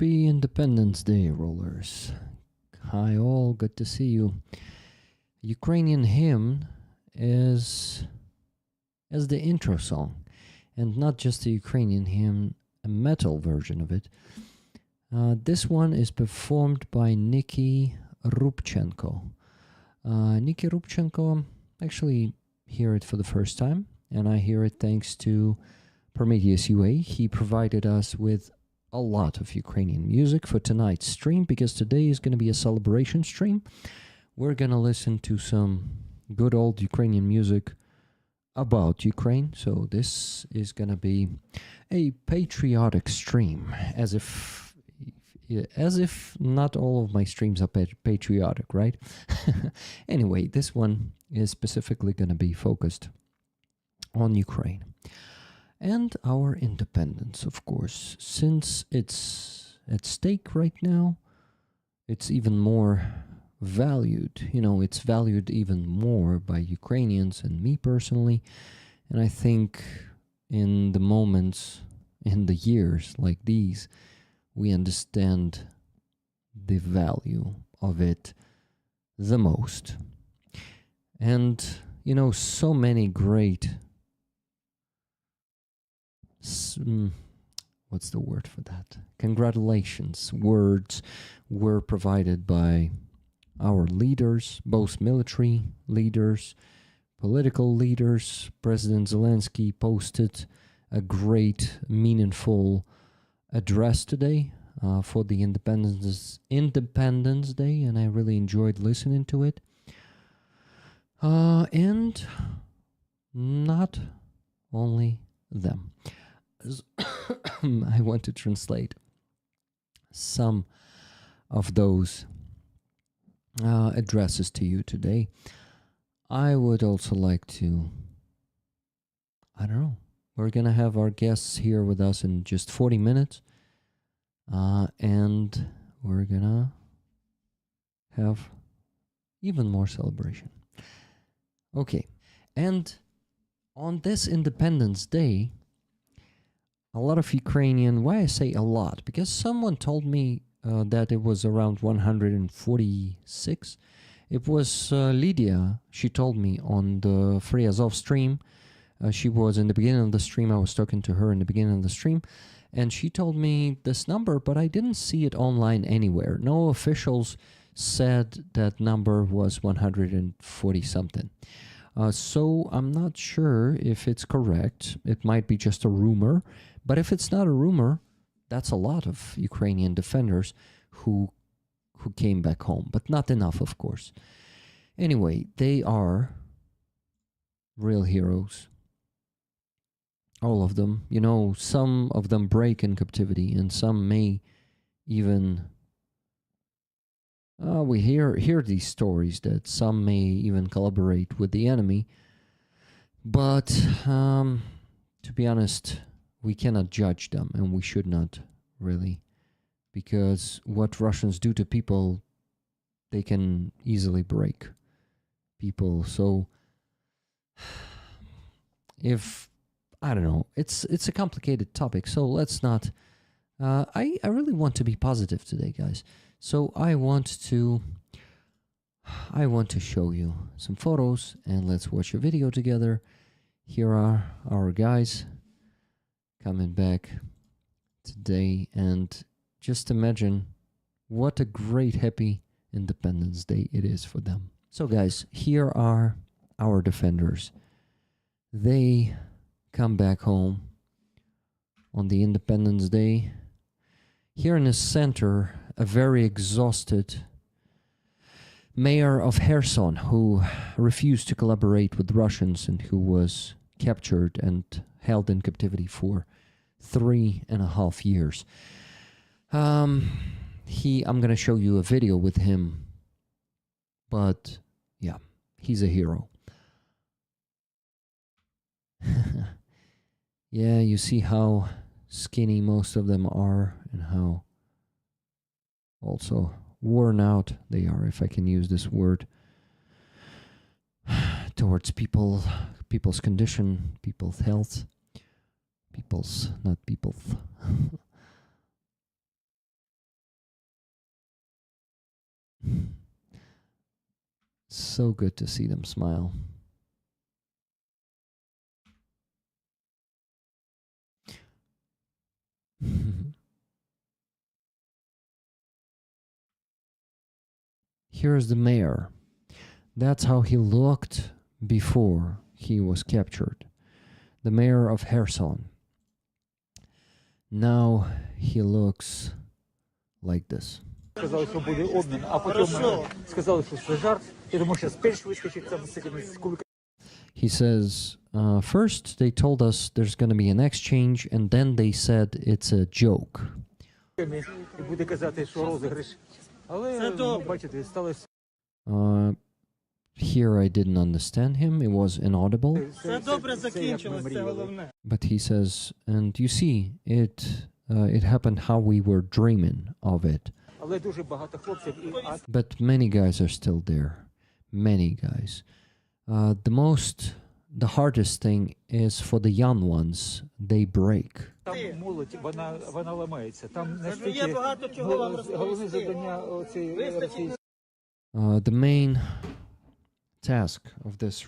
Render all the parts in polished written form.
Happy Independence Day, rollers. Hi all, good to see you. Ukrainian hymn is as the intro song, and not just the Ukrainian hymn, a metal version of it. This one is performed by Nicky Rubchenko. Nicky Rubchenko, actually hear it for the first time, and I hear it thanks to Prometheus UA. He provided us with a lot of Ukrainian music for tonight's stream, because today is going to be a celebration stream. We're going to listen to some good old Ukrainian music about Ukraine. So this is going to be a patriotic stream, as if not all of my streams are patriotic, right? Anyway, this one is specifically going to be focused on Ukraine and our independence, of course. Since it's at stake right now, it's even more valued. You know, it's valued even more by Ukrainians and me personally. And I think in the moments, in the years like these, we understand the value of it the most. And, you know, so many great what's the word for that? Congratulations words were provided by our leaders, both military leaders, political leaders. President Zelensky posted a great, meaningful address today for the Independence Day, and I really enjoyed listening to it. And not only them. I want to translate some of those addresses to you today. I would also like to, I don't know, we're going to have our guests here with us in just 40 minutes. And we're going to have even more celebration. Okay. And on this Independence Day, a lot of Ukrainian, why I say a lot? Because someone told me that it was around 146. It was Lydia. She told me on the Free Azov stream. She was in the beginning of the stream. I was talking to her in the beginning of the stream. And she told me this number, but I didn't see it online anywhere. No officials said that number was 140 something. So I'm not sure if it's correct. It might be just a rumor. But if it's not a rumor, that's a lot of Ukrainian defenders who came back home. But not enough, of course. Anyway, they are real heroes. All of them. You know, some of them break in captivity, and some may even... we hear these stories that some may even collaborate with the enemy. But to be honest, we cannot judge them, and we should not really, because what Russians do to people, they can easily break people. So if, I don't know, it's a complicated topic, so let's not... I really want to be positive today, guys. So I want to show you some photos, and let's watch a video together. Here are our guys coming back today, and just imagine what a great, happy Independence Day it is for them. So guys, here are our defenders. They come back home on the Independence Day. Here in the center, a very exhausted mayor of Kherson who refused to collaborate with Russians and who was captured and held in captivity for 3.5 years. I'm going to show you a video with him, but yeah, he's a hero. Yeah, you see how skinny most of them are and how also worn out they are, if I can use this word, towards people's condition, people's health, not people's. So good to see them smile. Here's the mayor. That's how he looked before he was captured. The mayor of Kherson. Now he looks like this. Сказали, що буде обмін, а потім сказали, що це жарт. Я думаю, що спеш вискочить там з цими куликами. He says, first they told us there's going to be an exchange, and then they said it's a joke. І буде казати, що розіграш. Але, бачите, сталося. Here I didn't understand him. It was inaudible. Все добре закінчилось, це головне. But he says, and you see, it happened how we were dreaming of it. Але дуже багато хлопців і But many guys are still there. Many guys. The hardest thing is for the young ones. They break. там молодь, вона ламається. Там Є настільки багато чого вам головне розповісти. завдання оцієї Росії. The main task of this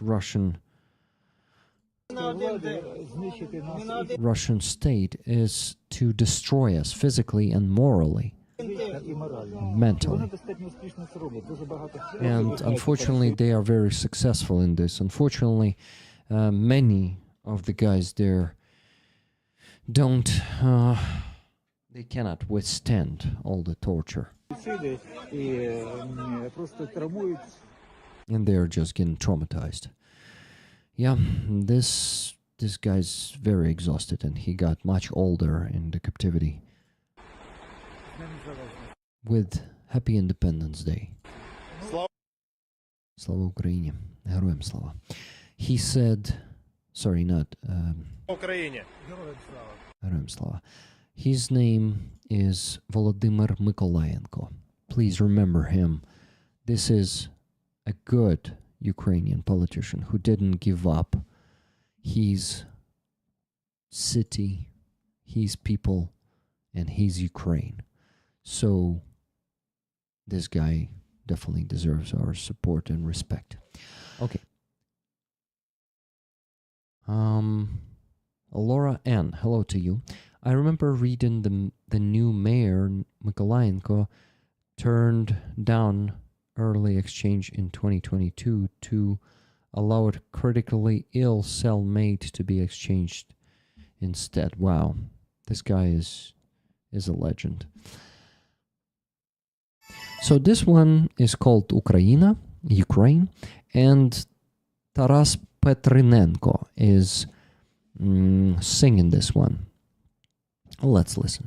Знищити нас Russian state is to destroy us physically and morally, і морально. mentally. Вони достатньо успішно це роблять. Дуже багато. And unfortunately, they are very successful in this. Unfortunately, many of the guys there don't, they cannot withstand all the torture. І просто травмують. And they're just getting traumatized. Yeah, this guy's very exhausted, and he got much older in the captivity. With Happy Independence Day. Slava Ukraini. Героям слава. He said, sorry, not Україні. Героям слава. His name is Volodymyr Mykolayenko. Please remember him. This is a good Ukrainian politician who didn't give up his city, his people, and his Ukraine. So this guy definitely deserves our support and respect. Okay. Laura N, hello to you. I remember reading the new mayor, Mykolayenko, turned down early exchange in 2022 to allow a critically ill cellmate to be exchanged instead. Wow, this guy is a legend. So this one is called Ukraine, and Taras Petrinenko is singing this one. Let's listen.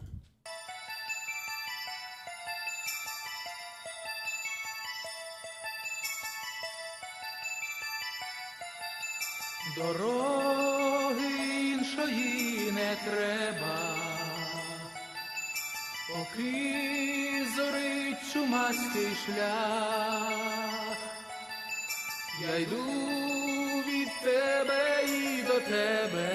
Дороги іншої не треба, поки зорить чумацький шлях. Я йду від тебе і до тебе,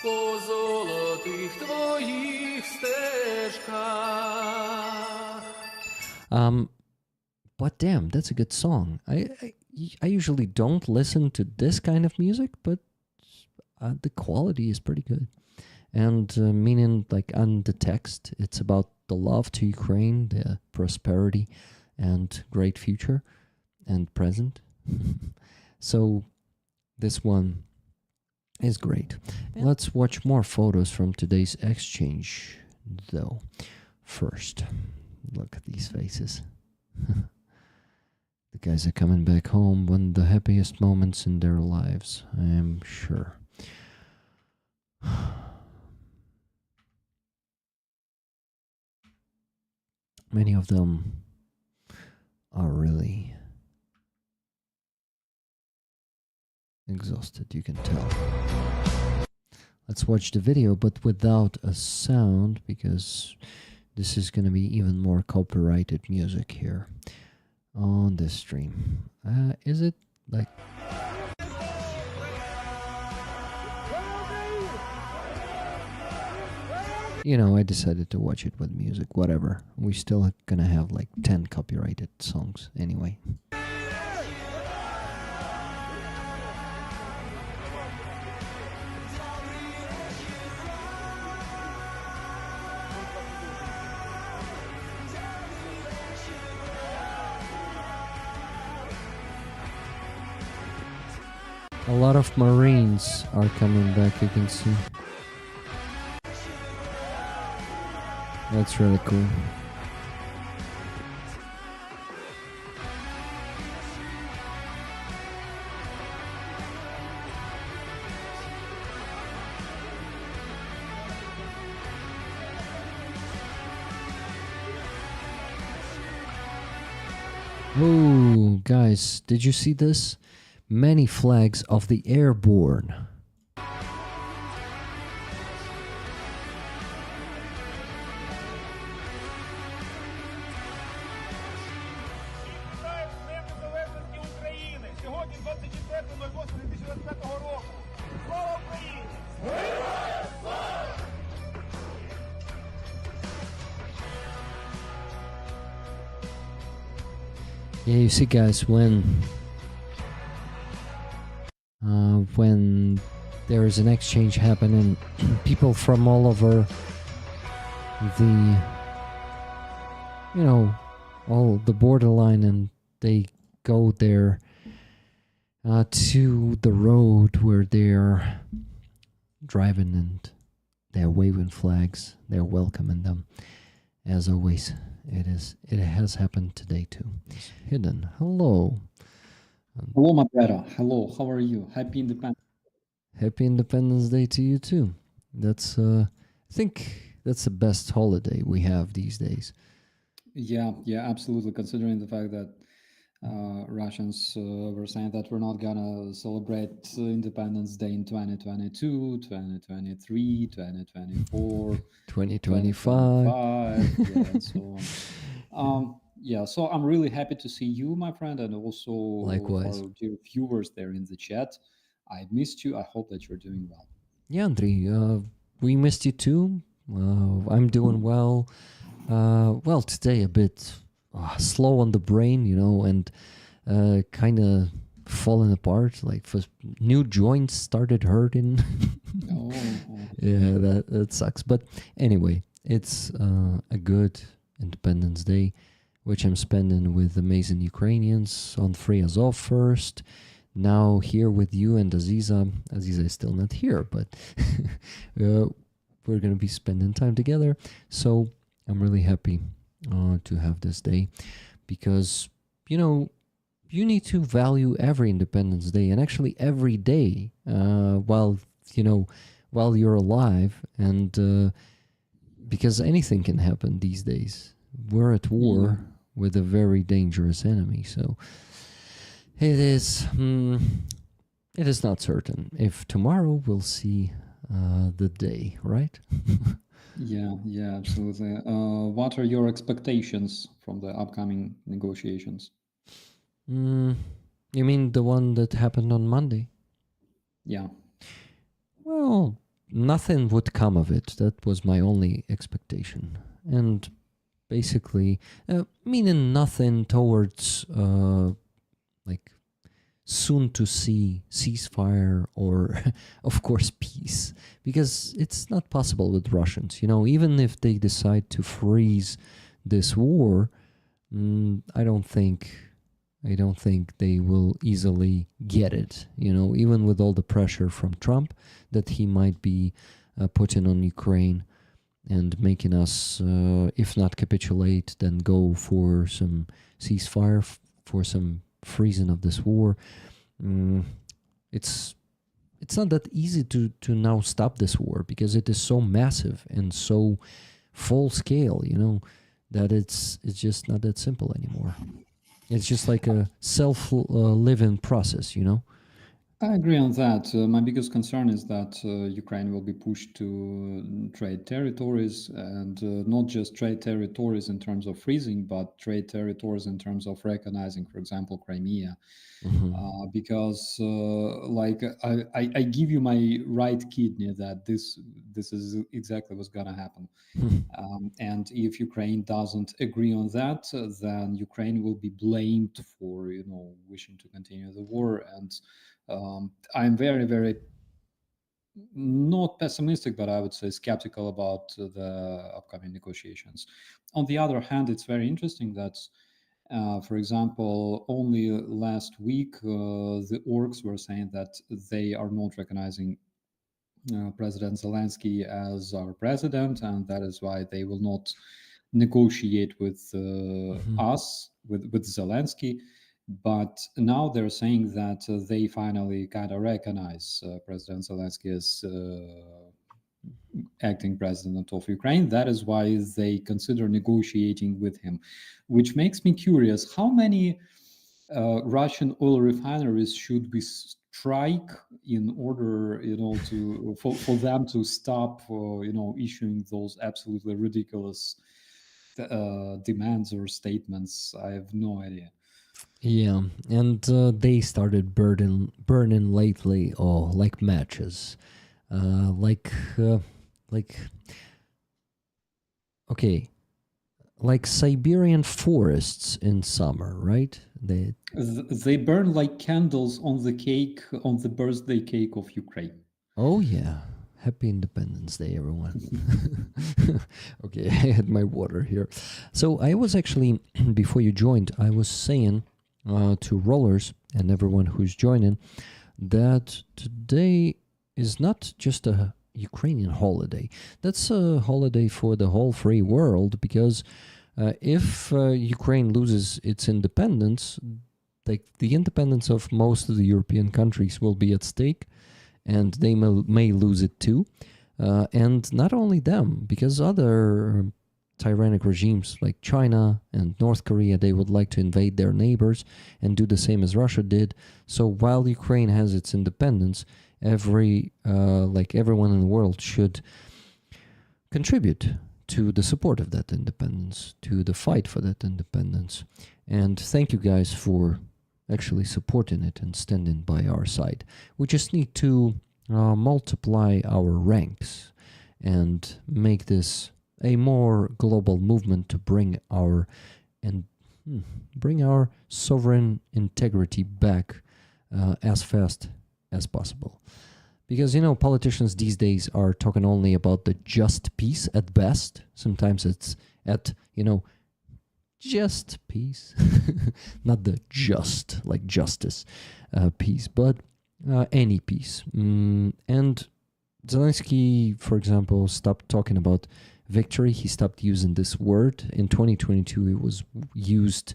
по золотих твоїх стежках. But damn, that's a good song. I usually don't listen to this kind of music, but the quality is pretty good. And meaning, like, on the text, it's about the love to Ukraine, the prosperity, and great future and present. So this one is great. Yeah. Let's watch more photos from today's exchange, though. First, look at these faces. The guys are coming back home, one of the happiest moments in their lives, I am sure. Many of them are really exhausted, you can tell. Let's watch the video, but without a sound, because this is going to be even more copyrighted music here on this stream. Is it like... you know, I decided to watch it with music, whatever. We still gonna have like 10 copyrighted songs anyway. A lot of Marines are coming back, you can see. That's really cool. Oh, guys, did you see this? Many flags of the airborne. Вітаю з Днем Незалежності України. Сьогодні 24.08.2025 року. Слава Україні! Yeah, you see, guys, when there is an exchange happening, people from all over the, you know, all the borderline, and they go there to the road where they're driving, and they're waving flags, they're welcoming them. As always, it has happened today too. It's hidden. Hello. Hello, my brother. Hello, how are you? Happy Independence. Happy Independence Day to you too. That's I think that's the best holiday we have these days. Yeah, absolutely. Considering the fact that Russians were saying that we're not gonna celebrate Independence Day in 2022, 2023, 2024, 2025. 2025, yeah, and so on. Yeah, so I'm really happy to see you, my friend, and also Likewise. our dear viewers there in the chat. I missed you. I hope that you're doing well. Yeah, Andrei, we missed you too. I'm doing well. Well, today a bit slow on the brain, you know, and kind of falling apart. Like, new joints started hurting. Oh. Yeah, that sucks. But anyway, it's a good Independence Day, which I'm spending with amazing Ukrainians on Free Azov first. Now here with you and Aziza. Aziza is still not here, but we're going to be spending time together. So I'm really happy to have this day, because, you know, you need to value every Independence Day, and actually every day while you're alive, and because anything can happen these days. We're at war with a very dangerous enemy, so it is not certain if tomorrow we'll see the day, right? Yeah, absolutely. What are your expectations from the upcoming negotiations? You mean the one that happened on Monday? Yeah. Well, nothing would come of it. That was my only expectation. And basically, meaning nothing towards like soon to see ceasefire or of course peace, because it's not possible with Russians. You know, even if they decide to freeze this war, I don't think they will easily get it. You know, even with all the pressure from Trump that he might be putting on Ukraine and making us, if not capitulate, then go for some ceasefire, for some freezing of this war. It's not that easy to now stop this war, because it is so massive and so full scale, you know, that it's just not that simple anymore. It's just like a self-living process, you know. I agree on that. My biggest concern is that Ukraine will be pushed to trade territories, and not just trade territories in terms of freezing, but trade territories in terms of recognizing, for example, Crimea. Because, like, I give you my right kidney that this is exactly what's gonna happen. And if Ukraine doesn't agree on that, then Ukraine will be blamed for, wishing to continue the war. And I'm very, very not pessimistic, but I would say skeptical about the upcoming negotiations. On the other hand, it's very interesting that, for example, only last week, the orgs were saying that they are not recognizing President Zelensky as our president, and that is why they will not negotiate with us, with Zelensky. But now they're saying that they finally kind of recognize President Zelensky as acting president of Ukraine. That is why they consider negotiating with him, which makes me curious how many Russian oil refineries should we strike in order, to for them to stop, issuing those absolutely ridiculous demands or statements. I have no idea. Yeah, and they started burning lately, like matches, like okay, like Siberian forests in summer, right? They burn like candles on the cake, on the birthday cake of Ukraine. Oh yeah, happy Independence Day, everyone. Okay, I had my water here. So I was actually before you joined, I was saying to rollers and everyone who's joining that today is not just a Ukrainian holiday. That's a holiday for the whole free world because if Ukraine loses its independence, like the independence of most of the European countries will be at stake, and they may lose it too. And not only them, because other tyrannic regimes like China and North Korea, they would like to invade their neighbors and do the same as Russia did. So while Ukraine has its independence, everyone in the world should contribute to the support of that independence, to the fight for that independence. And thank you guys for actually supporting it and standing by our side. We just need to multiply our ranks and make this a more global movement to bring our sovereign integrity back as fast as possible. Because, politicians these days are talking only about the just peace at best. Sometimes it's at, just peace. Not the just, like justice peace, but any peace. And Zelensky, for example, stopped talking about victory. He stopped using this word. In 2022, it was used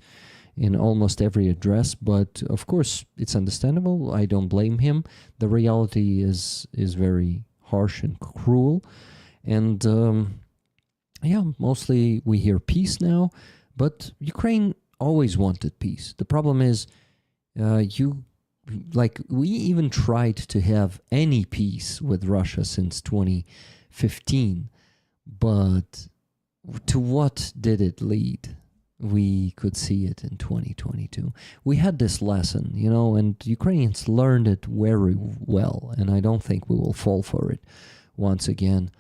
in almost every address, but of course it's understandable. I don't blame him. The reality is very harsh and cruel, and mostly we hear peace now, but Ukraine always wanted peace. The problem is we even tried to have any peace with Russia since 2015, but to what did it lead? We could see it in 2022. We had this lesson, and Ukrainians learned it very well, and I don't think we will fall for it once again.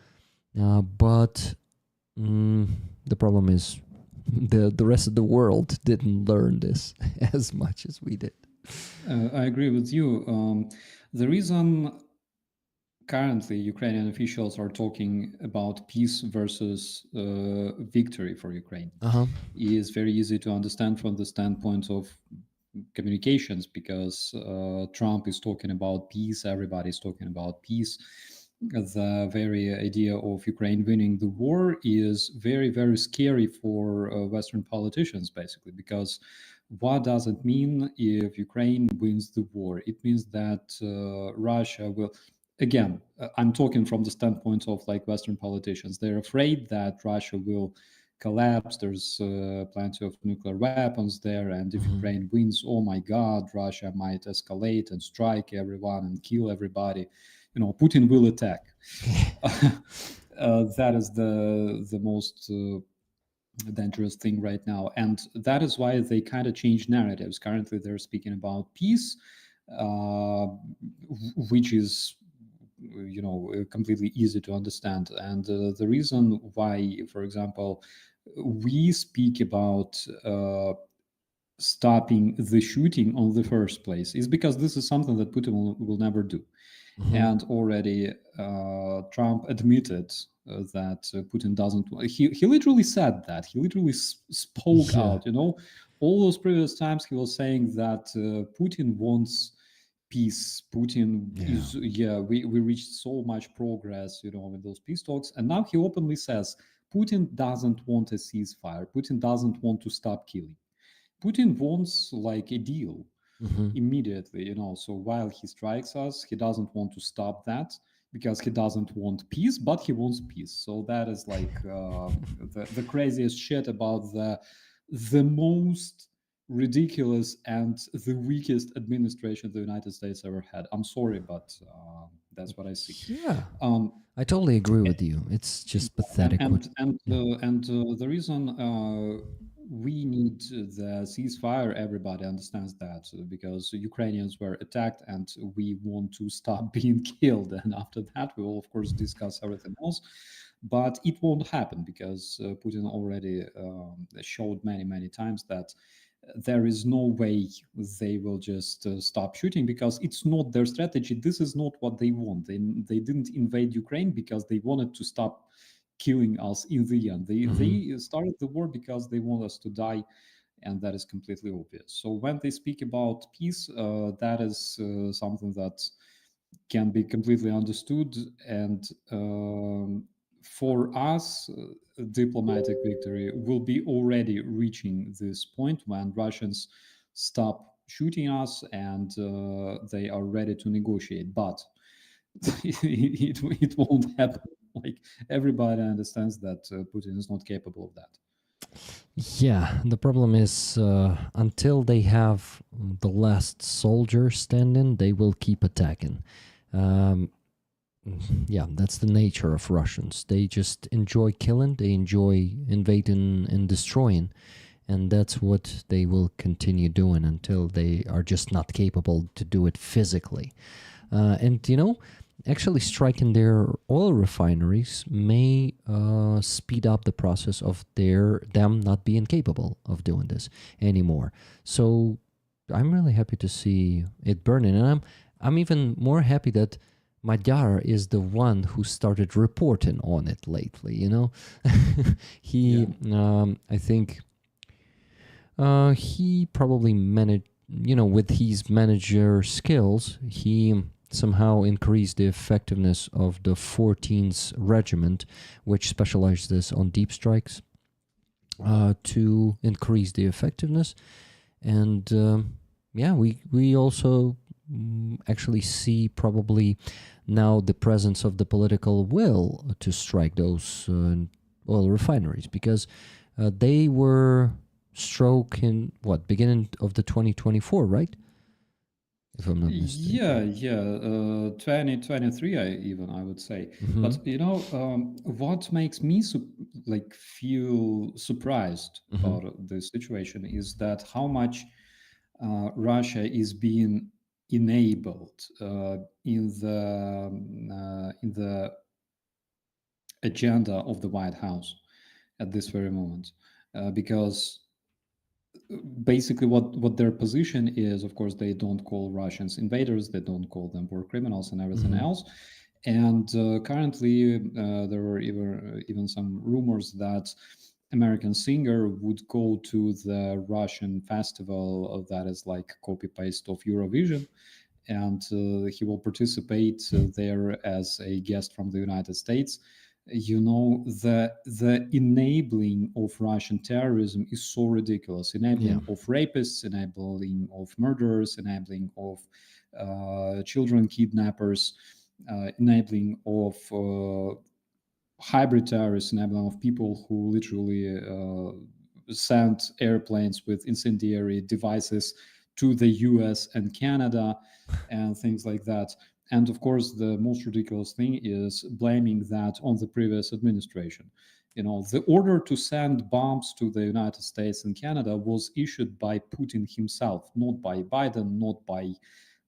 But the problem is the rest of the world didn't learn this as much as we did. I agree with you. The reason currently Ukrainian officials are talking about peace versus victory for Ukraine is very easy to understand from the standpoint of communications, because Trump is talking about peace, everybody's talking about peace. The very idea of Ukraine winning the war is very, very scary for Western politicians, basically, because what does it mean if Ukraine wins the war? It means that Russia will, again, I'm talking from the standpoint of like Western politicians, they're afraid that Russia will collapse. There's plenty of nuclear weapons there, and if Ukraine wins, oh my God, Russia might escalate and strike everyone and kill everybody. Putin will attack. That is the most dangerous thing right now, and that is why they kind of change narratives. Currently, they're speaking about peace, which is completely easy to understand. And the reason why, for example, we speak about stopping the shooting on the first place is because this is something that Putin will never do. And already Trump admitted that Putin doesn't. He literally said that. He literally spoke out. All those previous times he was saying that Putin wants peace. Putin is we reached so much progress, with those peace talks, and now he openly says Putin doesn't want a ceasefire. Putin doesn't want to stop killing. Putin wants like a deal immediately, so while he strikes us, he doesn't want to stop that because he doesn't want peace, but he wants peace. So that is like the craziest shit about the most ridiculous and the weakest administration the United States ever had. I'm sorry, but that's what I see. Yeah, I totally agree with you. It's just pathetic. And the reason we need the ceasefire, everybody understands that, because Ukrainians were attacked and we want to stop being killed. And after that, we will, of course, discuss everything else. But it won't happen because Putin already showed many, many times that there is no way they will just stop shooting, because it's not their strategy. This is not what they want. They didn't invade Ukraine because they wanted to stop killing us in the end. They started the war because they want us to die, and that is completely obvious. So when they speak about peace, that is something that can be completely understood. And for us, diplomatic victory will be already reaching this point when Russians stop shooting us and they are ready to negotiate. But it won't happen. Like, everybody understands that Putin is not capable of that. Yeah, the problem is until they have the last soldier standing, they will keep attacking. Yeah, that's the nature of Russians. They just enjoy killing, they enjoy invading and destroying, and that's what they will continue doing until they are just not capable to do it physically. And actually striking their oil refineries may speed up the process of them not being capable of doing this anymore. So I'm really happy to see it burning, and I'm even more happy that Madar is the one who started reporting on it lately. He, I think, he probably managed. With his manager skills, he somehow increased the effectiveness of the 14th Regiment, which specializes on deep strikes, to increase the effectiveness. And we also actually see probably now the presence of the political will to strike those oil refineries, because they were struck in beginning of the 2024, right? If I'm not mistaken. 2023, I would say. But what makes me feel surprised about the situation is that how much Russia is being enabled in the agenda of the White House at this very moment, because basically what their position is, of course, they don't call Russians invaders, they don't call them war criminals and everything else. And currently there were even some rumors that American singer would go to the Russian festival that is like copy paste of Eurovision, and he will participate there as a guest from the United States. The enabling of Russian terrorism is so ridiculous. Enabling of rapists, enabling of murderers, enabling of children kidnappers, enabling of hybrid terrorists, an emblem of people who literally sent airplanes with incendiary devices to the US and Canada and things like that. And of course, the most ridiculous thing is blaming that on the previous administration. The order to send bombs to the United States and Canada was issued by Putin himself, not by Biden, not by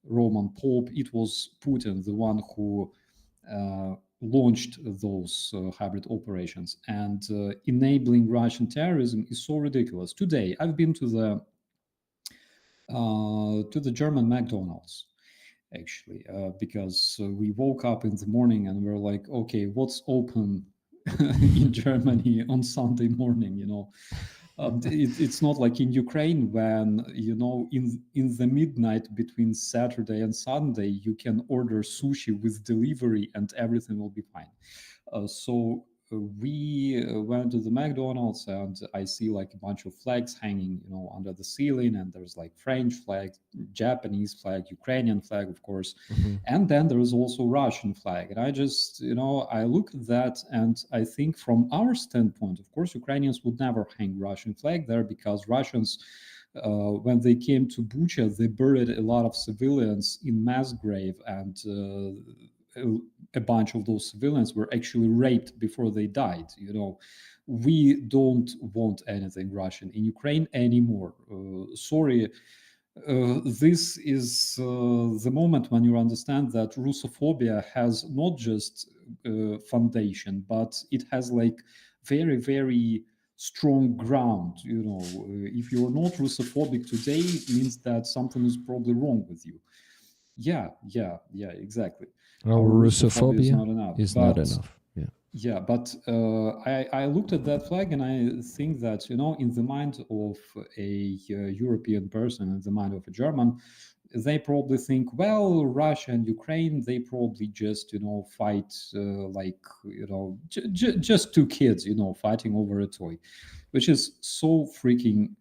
Roman Pope. It was Putin, the one who launched those hybrid operations. And enabling Russian terrorism is so ridiculous. Today, I've been to the German McDonald's, actually, because we woke up in the morning and we're like, okay, what's open in Germany on Sunday morning? It's not like in Ukraine when in the midnight between Saturday and Sunday you can order sushi with delivery and everything will be fine. So we went to the McDonald's and I see like a bunch of flags hanging, under the ceiling, and there's like French flag, Japanese flag, Ukrainian flag, of course, and then there is also Russian flag. And I just, I look at that and I think from our standpoint, of course, Ukrainians would never hang Russian flag there because Russians, when they came to Bucha, they buried a lot of civilians in mass grave, and a bunch of those civilians were actually raped before they died. We don't want anything Russian in Ukraine anymore. Sorry. This is the moment when you understand that Russophobia has not just foundation, but it has like very, very strong ground. If you're not Russophobic today, it means that something is probably wrong with you. Yeah, exactly. Our Russophobia is Russophobia not enough. is not enough. Yeah, but I looked at that flag and I think that, in the mind of a European person, in the mind of a German, they probably think, well, Russia and Ukraine, they probably just, fight like, just two kids, fighting over a toy, which is so freaking,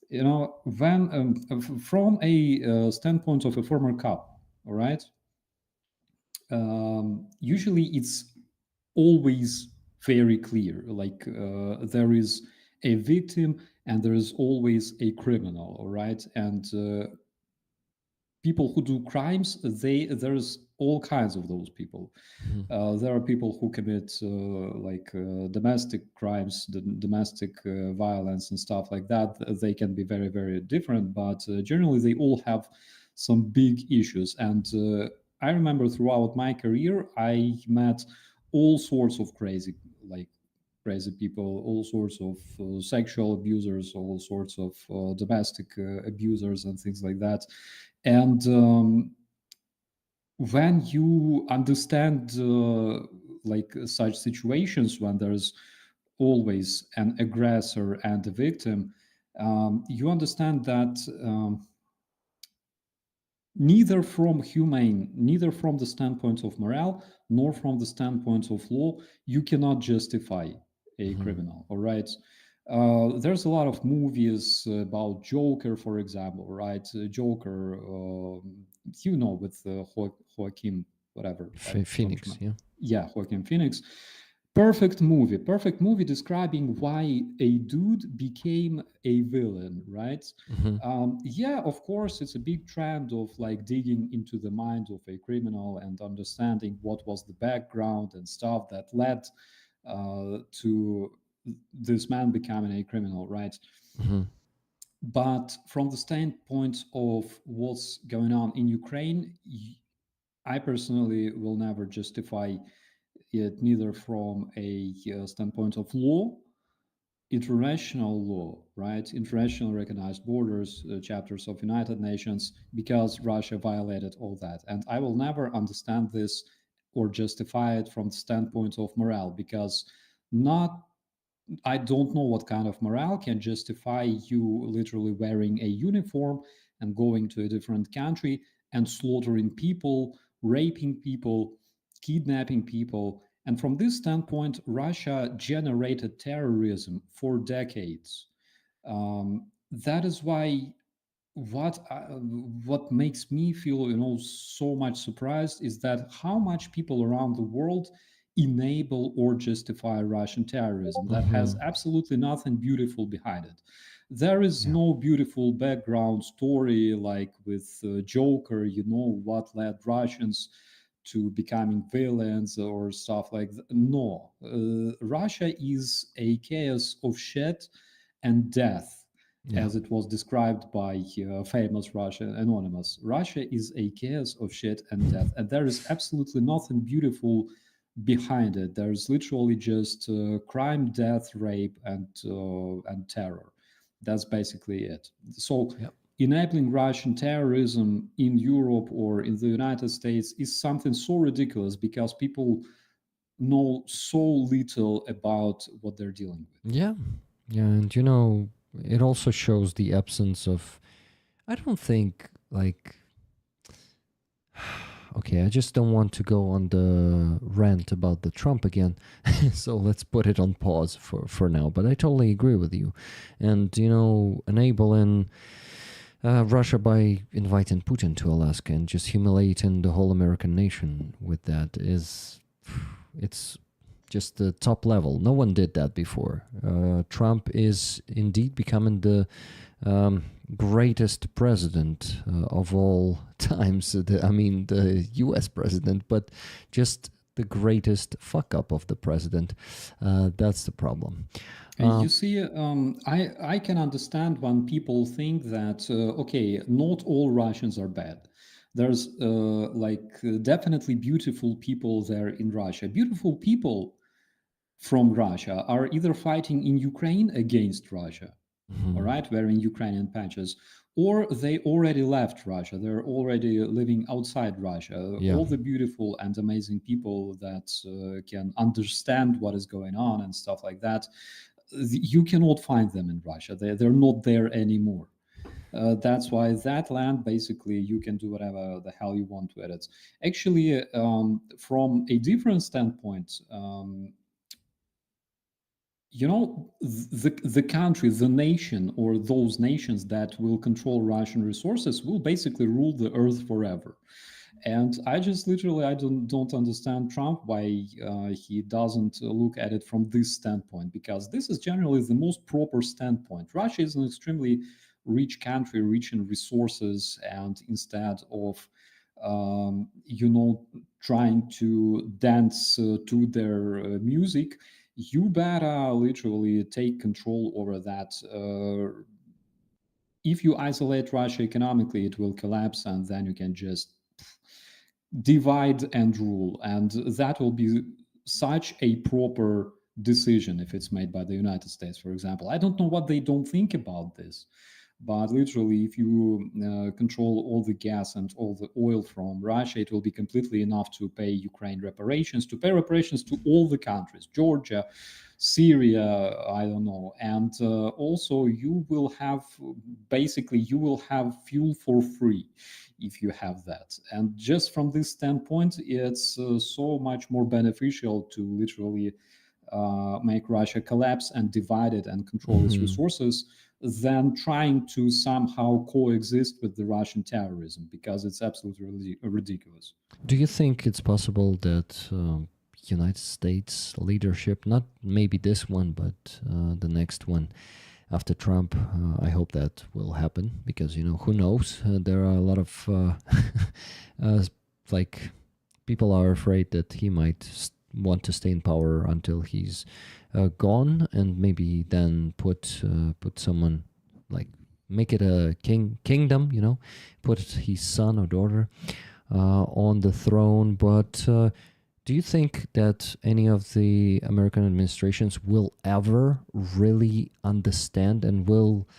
when from a standpoint of a former cop, all right, usually it's always very clear, like there is a victim and there is always a criminal, all right, and people who do crimes, there's all kinds of those people. There are people who commit domestic crimes, domestic violence and stuff like that. They can be very, very different, but generally they all have some big issues. And I remember throughout my career, I met all sorts of crazy people, all sorts of sexual abusers, all sorts of domestic abusers and things like that. And when you understand such situations, when there's always an aggressor and a victim, you understand that neither from the standpoint of morale nor from the standpoint of law, you cannot justify a criminal. All right. There's a lot of movies about Joker, for example, right? Joker, with Joaquin, whatever. Phoenix, yeah. Yeah, Joaquin Phoenix. Perfect movie describing why a dude became a villain, right? Yeah, of course, it's a big trend of like digging into the mind of a criminal and understanding what was the background and stuff that led to this man becoming a criminal, right? But from the standpoint of what's going on in Ukraine, I personally will never justify it, neither from a standpoint of law, international law, right? International recognized borders, chapters of United Nations, because Russia violated all that. And I will never understand this or justify it from the standpoint of morale, because I don't know what kind of morale can justify you literally wearing a uniform and going to a different country and slaughtering people, raping people, kidnapping people. And from this standpoint, Russia generated terrorism for decades. That is why what makes me feel so much surprised is that how much people around the world enable or justify Russian terrorism. That has absolutely nothing beautiful behind it. There is Yeah. no beautiful background story like with Joker, what led Russians to becoming villains or stuff like that. No, Russia is a chaos of shit and death, Yeah. as it was described by famous Russian anonymous. Russia is a chaos of shit and death, and there is absolutely nothing beautiful behind it. There's literally just crime, death, rape, and terror. That's basically it. So Yep. enabling Russian terrorism in Europe or in the United States is something so ridiculous because people know so little about what they're dealing with. Yeah. Yeah. And, you know, it also shows the absence of, I don't think, like, okay, I just don't want to go on the rant about the Trump again. So let's put it on pause for now. But I totally agree with you. And, you know, enabling Russia by inviting Putin to Alaska and just humiliating the whole American nation with that it's just the top level. No one did that before. Trump is indeed becoming the greatest president of all times. The U.S. president, but just the greatest fuck up of the president. That's the problem. You see, I can understand when people think that okay, not all Russians are bad. There's definitely beautiful people there in Russia. Beautiful people from Russia are either fighting in Ukraine against Russia, all right, wearing Ukrainian patches, or they already left Russia. They're already living outside Russia. Yeah. All the beautiful and amazing people that can understand what is going on and stuff like that, you cannot find them in Russia. They're not there anymore. That's why that land, basically, you can do whatever the hell you want with it. Actually, from a different standpoint, the country, the nation, or those nations that will control Russian resources will basically rule the earth forever. And I just literally I don't understand Trump why he doesn't look at it from this standpoint, because this is generally the most proper standpoint. Russia is an extremely rich country, rich in resources, and instead of trying to dance to their music, you better literally take control over that. If you isolate Russia economically, it will collapse, and then you can just divide and rule. And that will be such a proper decision if it's made by the United States, for example. I don't know what they don't think about this. But literally, if you control all the gas and all the oil from Russia, it will be completely enough to pay Ukraine reparations, to pay reparations to all the countries, Georgia, Syria, I don't know. And also, you will have fuel for free if you have that. And just from this standpoint, it's so much more beneficial to literally make Russia collapse and divide it and control its resources than trying to somehow coexist with the Russian terrorism, because it's absolutely ridiculous. Do you think it's possible that United States leadership, not maybe this one, but the next one after Trump, I hope that will happen, because, who knows? There are a lot of people are afraid that he might want to stay in power until he's gone, and maybe then put someone, like, make it a kingdom, put his son or daughter on the throne. But do you think that any of the American administrations will ever really understand and will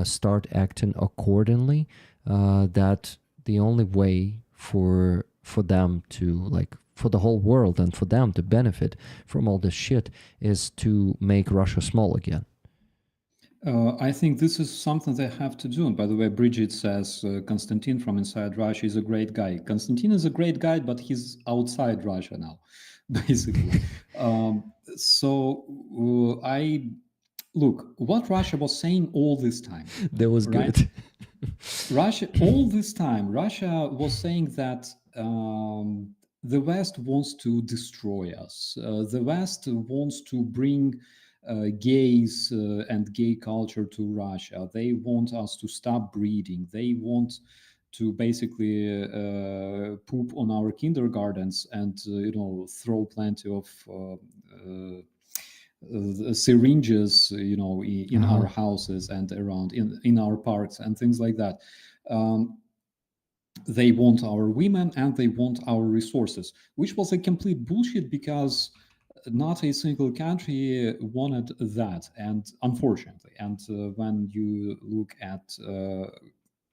start acting accordingly? That the only way for them to, for the whole world and for them to benefit from all this shit is to make Russia small again? I think this is something they have to do. And by the way, Bridget says Konstantin from inside Russia is a great guy. Konstantin is a great guy, but he's outside Russia now, basically. Look, what Russia was saying all this time. That was right? good. Russia, all this time, Russia was saying that the West wants to destroy us. The West wants to bring gays and gay culture to Russia. They want us to stop breeding. They want to basically poop on our kindergartens and throw plenty of syringes in Uh-huh. our houses and around in our parks and things like that. They want our women and they want our resources, which was a complete bullshit because not a single country wanted that, and unfortunately. And when you look at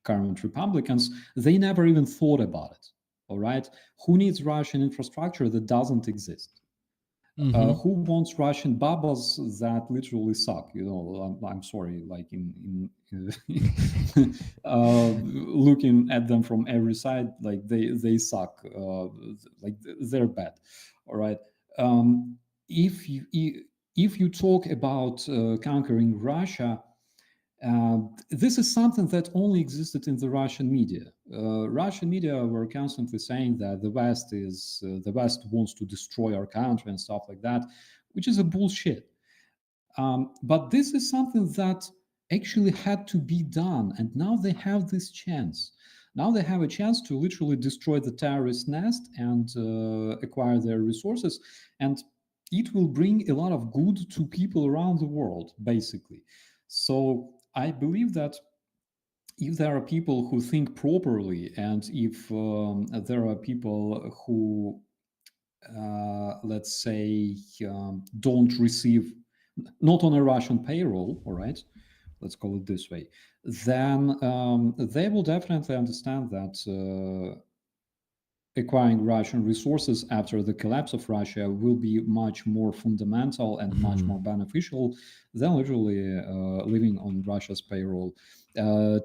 current Republicans, they never even thought about it. All right, who needs Russian infrastructure that doesn't exist? Mm-hmm. Who wants Russian babas that literally suck? I'm sorry, like looking at them from every side, like they suck, like they're bad. All right. Um, if you talk about conquering Russia, this is something that only existed in the Russian media. Russian media were constantly saying that the West wants to destroy our country and stuff like that, which is a bullshit. But this is something that actually had to be done, and now they have this chance. Now they have a chance to literally destroy the terrorist nest and acquire their resources, and it will bring a lot of good to people around the world, basically. So I believe that if there are people who think properly, and if there are people who, let's say, don't receive, not on a Russian payroll, all right, let's call it this way, then they will definitely understand that acquiring Russian resources after the collapse of Russia will be much more fundamental and much Mm-hmm. more beneficial than literally living on Russia's payroll.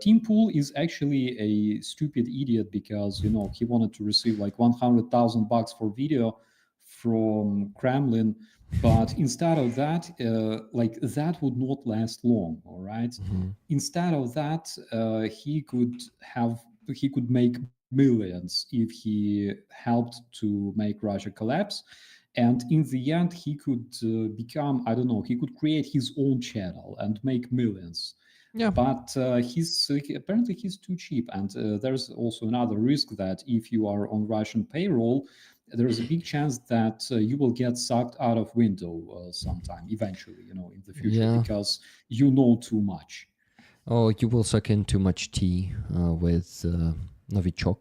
Tim Pool is actually a stupid idiot because he wanted to receive like $100,000 for video from Kremlin, but instead of that, like that would not last long. All right. Mm-hmm. Instead of that, he could make millions if he helped to make Russia collapse. And in the end, he could become, I don't know, he could create his own channel and make millions. Yeah. But apparently he's too cheap. And there's also another risk that if you are on Russian payroll, there is a big chance that you will get sucked out of window sometime eventually, in the future, Yeah. because you know too much. Oh, you will suck in too much tea with Novichok,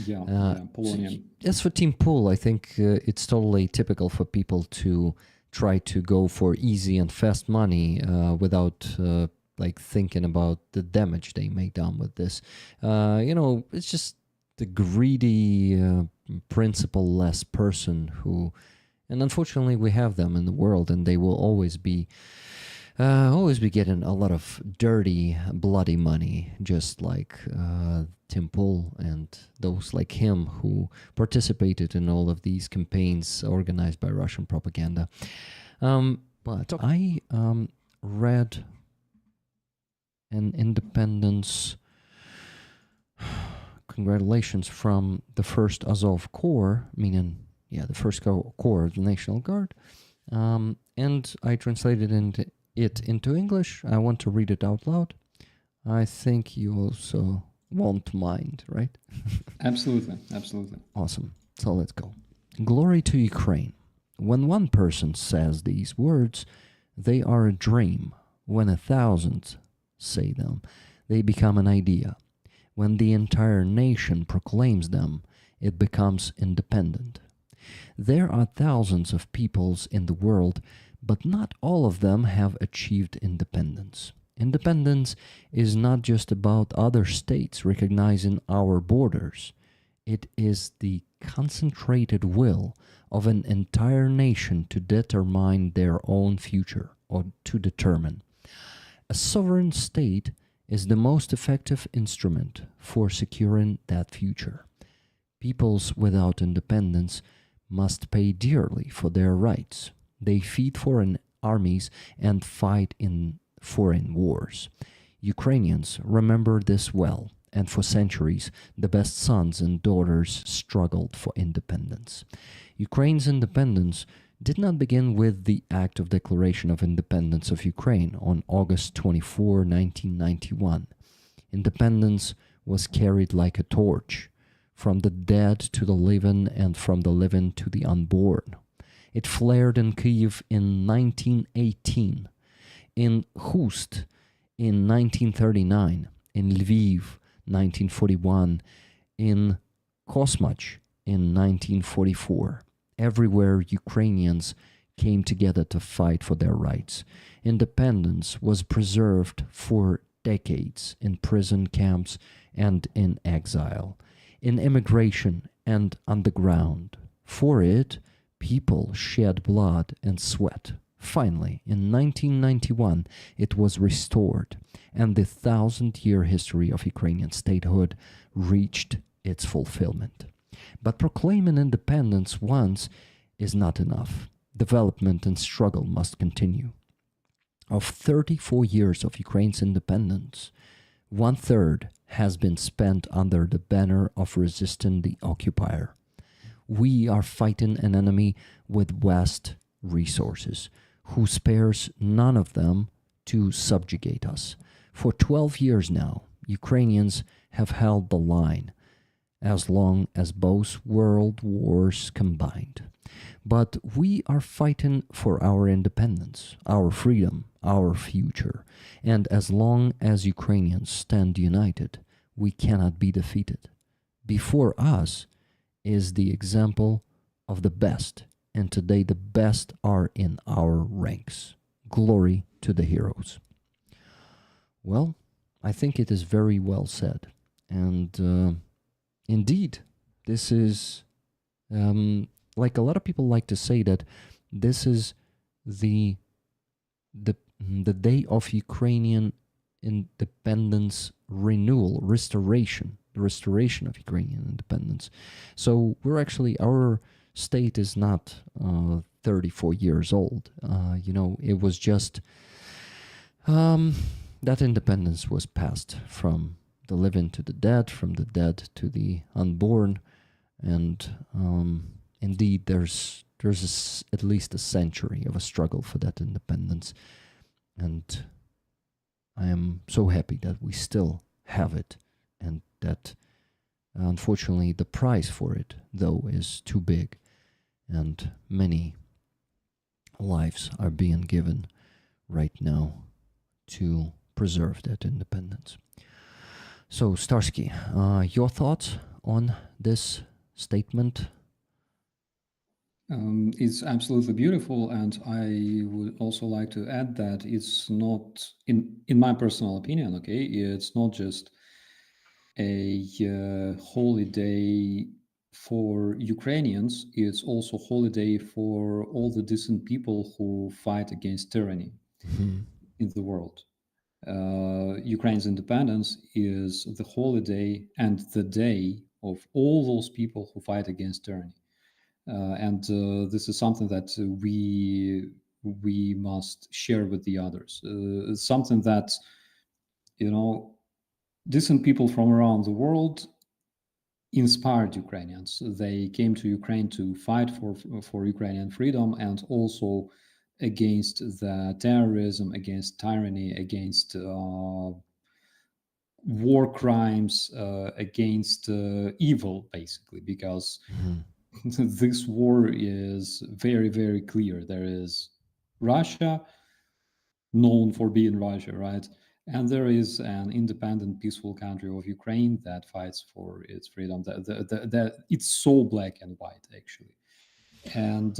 Yeah, Uh, polonium. As for Team Pool, I think it's totally typical for people to try to go for easy and fast money without like thinking about the damage they may done with this. It's just the greedy, principle-less person who, and unfortunately, we have them in the world, and they will always be getting a lot of dirty, bloody money, just like Tim Pool and those like him who participated in all of these campaigns organized by Russian propaganda. But I read an independence congratulations from the first Azov Corps, meaning, the first Corps of the National Guard. And I translated it into English. I want to read it out loud. I think you also won't mind, right? Absolutely. Awesome. So let's go. Glory to Ukraine. When one person says these words, they are a dream. When 1,000 say them, they become an idea. When the entire nation proclaims them, it becomes independent. There are thousands of peoples in the world, but not all of them have achieved independence. Independence is not just about other states recognizing our borders. It is the concentrated will of an entire nation to determine their own future, or to determine. A sovereign state is the most effective instrument for securing that future. Peoples without independence must pay dearly for their rights. They feed foreign armies and fight in foreign wars. Ukrainians remember this well and for centuries, the best sons and daughters struggled for independence. Ukraine's independence did not begin with the act of declaration of independence of Ukraine on August 24, 1991. Independence was carried like a torch, from the dead to the living and from the living to the unborn. It flared in Kyiv in 1918, in Khust in 1939, in Lviv 1941, in Kosmach in 1944. Everywhere Ukrainians came together to fight for their rights. Independence was preserved for decades in prison camps and in exile, in immigration and underground. For it, people shed blood and sweat. Finally, in 1991, it was restored, and the 1,000-year history of Ukrainian statehood reached its fulfillment. But proclaiming independence once is not enough. Development and struggle must continue. Of 34 years of Ukraine's independence, 1/3 has been spent under the banner of resisting the occupier. We are fighting an enemy with vast resources, who spares none of them to subjugate us. For 12 years now, Ukrainians have held the line, as long as both world wars combined. But we are fighting for our independence, our freedom, our future. And as long as Ukrainians stand united, we cannot be defeated. Before us is the example of the best, and today the best are in our ranks. Glory to the heroes. Well, I think it is very well said. And indeed, this is, like a lot of people like to say, that this is the day of Ukrainian independence renewal, restoration, the restoration of Ukrainian independence. So we're actually, our state is not 34 years old. It was just that independence was passed from the living to the dead, from the dead to the unborn, and indeed there's at least a century of a struggle for that independence, and I am so happy that we still have it, and that unfortunately the price for it, though, is too big, and many lives are being given right now to preserve that independence. So, Starsky, your thoughts on this statement? It's absolutely beautiful, and I would also like to add that it's not, in my personal opinion, okay, it's not just a holiday for Ukrainians, it's also a holiday for all the decent people who fight against tyranny in the world. Ukraine's independence is the holiday and the day of all those people who fight against tyranny. And this is something that we must share with the others. Something that, decent people from around the world inspired Ukrainians. They came to Ukraine to fight for Ukrainian freedom, and also against the terrorism, against tyranny, against war crimes, against evil, basically, because this war is very, very clear. There is Russia, known for being Russia, right? And there is an independent, peaceful country of Ukraine that fights for its freedom. It's so black and white, actually. And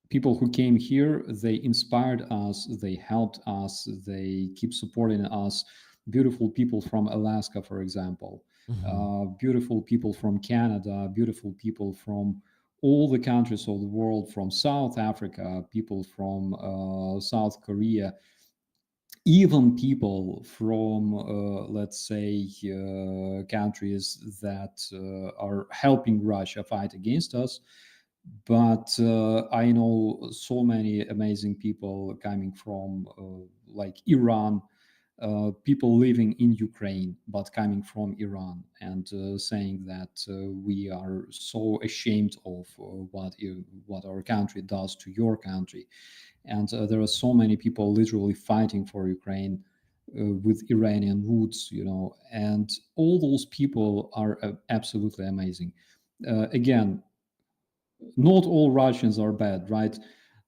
people who came here, they inspired us, they helped us, they keep supporting us. Beautiful people from Alaska, for example, beautiful people from Canada, beautiful people from all the countries of the world, from South Africa, people from South Korea, even people from, let's say, countries that are helping Russia fight against us. But I know so many amazing people coming from like Iran, people living in Ukraine but coming from Iran and saying that we are so ashamed of what our country does to your country, and there are so many people literally fighting for Ukraine with Iranian roots, and all those people are absolutely amazing. Again, not all Russians are bad, right?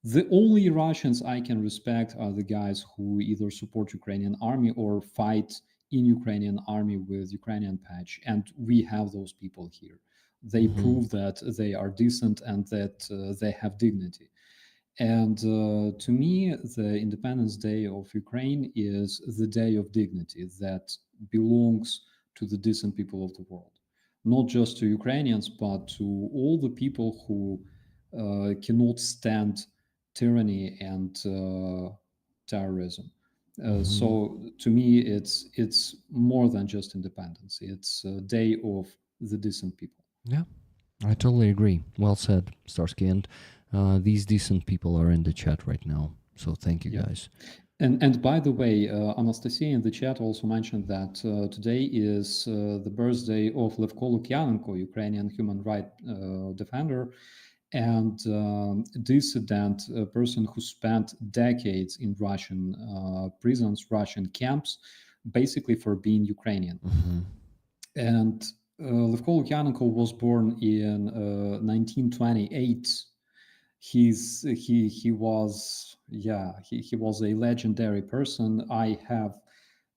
The only Russians I can respect are the guys who either support Ukrainian army or fight in Ukrainian army with Ukrainian patch, and we have those people here. They prove that they are decent and that they have dignity. And to me, the Independence Day of Ukraine is the day of dignity that belongs to the decent people of the world, not just to Ukrainians, but to all the people who cannot stand tyranny and terrorism. So to me, it's more than just independence. It's a day of the decent people. Yeah, I totally agree. Well said, Starsky. And these decent people are in the chat right now. So thank you, Yeah. guys. And by the way, Anastasia in the chat also mentioned that today is the birthday of Levko Lukyanenko, Ukrainian human rights defender and dissident person who spent decades in Russian prisons, Russian camps, basically for being Ukrainian. And Levko Lukyanenko was born in 1928. He was a legendary person. I have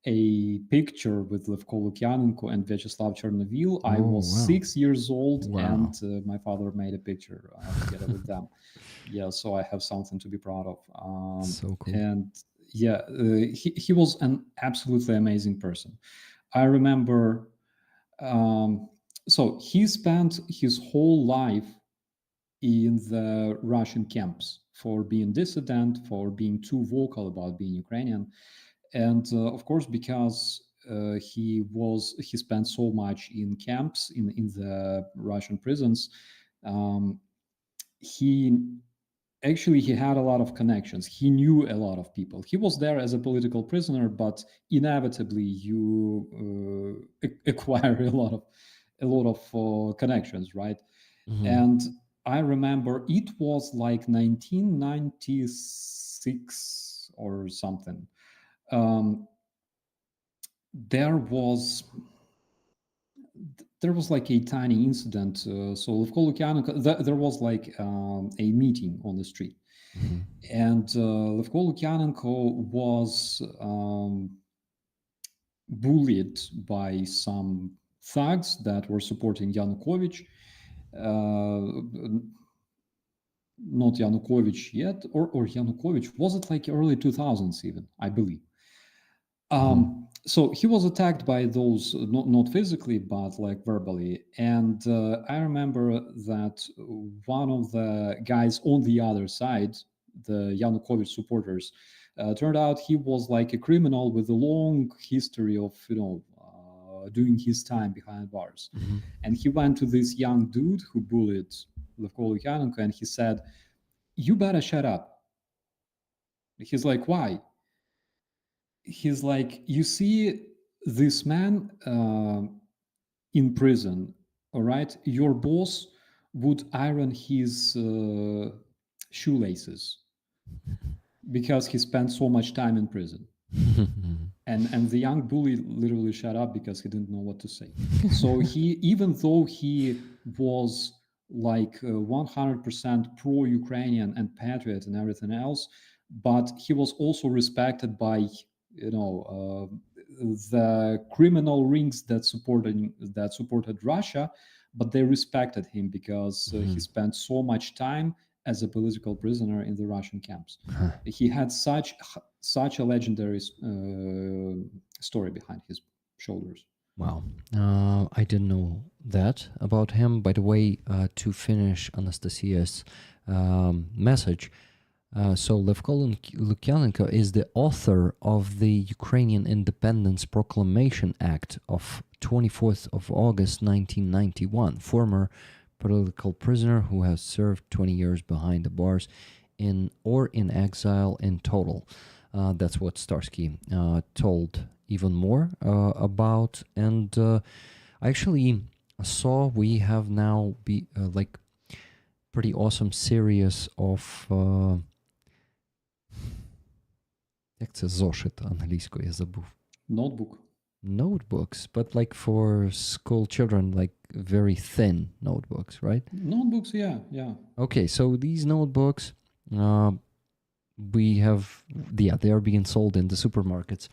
a picture with Levko Lukyanenko and Vyacheslav Chernovil. I was wow. 6 years old, Wow. and my father made a picture together with them. Yeah, so I have something to be proud of. So cool. And yeah, he was an absolutely amazing person. I remember. So he spent his whole life in the Russian camps for being dissident, for being too vocal about being Ukrainian, and of course because he spent so much in camps in the Russian prisons. He had a lot of connections. He knew a lot of people. He was there as a political prisoner, but inevitably you acquire a lot of connections, right? And I remember it was like 1996 or something. There was like a tiny incident. So Levko Lukyanenko, there was like a meeting on the street, and Levko Lukyanenko was bullied by some thugs that were supporting Yanukovych. Not Yanukovych yet, or Yanukovych. Was it like early 2000s even, I believe. So he was attacked by those, not physically, but like verbally. And I remember that one of the guys on the other side, the Yanukovych supporters, turned out he was like a criminal with a long history of, doing his time behind bars. And he went to this young dude who bullied Levko Lukyanenko, and he said, "You better shut up." He's like, "Why?" He's like, "You see this man in prison, all right? Your boss would iron his shoelaces because he spent so much time in prison." And the young bully literally shut up because he didn't know what to say. So even though he was like 100% pro-Ukrainian and patriot and everything else, but he was also respected by the criminal rings that supported Russia, but they respected him because he spent so much time as a political prisoner in the Russian camps. He had such a legendary story behind his shoulders. Wow. I didn't know that about him. By the way, to finish Anastasia's message, so Levko Lukyanenko is the author of the Ukrainian Independence Proclamation Act of 24th of August 1991, former political prisoner who has served 20 years behind the bars in exile in total. That's what Starsky told even more about. And I actually saw we have now like pretty awesome series of як це зошит англійською, я забув. Notebook. Notebooks, but like for school children, like very thin notebooks, right? Notebooks, yeah. Okay, so these notebooks, we have, yeah, they are being sold in the supermarkets.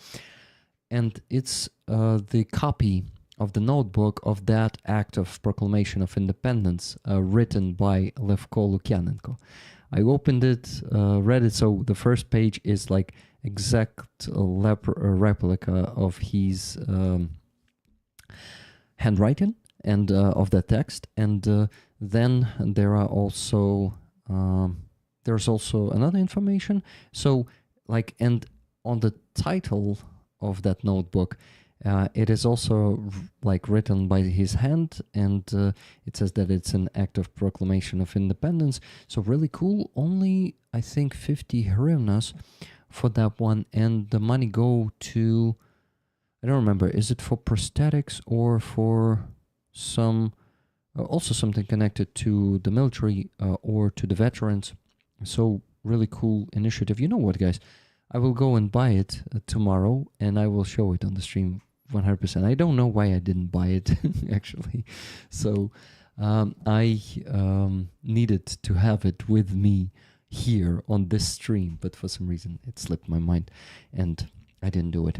And it's the copy of the notebook of that act of proclamation of independence written by Levko Lukyanenko. I opened it, read it, so the first page is like exact replica of his handwriting and of the text. And then there are also there's also another information. So like, and on the title of that notebook, it is also like written by his hand, and it says that it's an act of proclamation of independence. So really cool. Only I think 50 hryvnias for that one, and the money go to, I don't remember, is it for prosthetics or for some also something connected to the military or to the veterans. So really cool initiative. You know what, guys? I will go and buy it tomorrow, and I will show it on the stream 100%. I don't know why I didn't buy it, actually. So I needed to have it with me here on this stream, but for some reason it slipped my mind, and I didn't do it.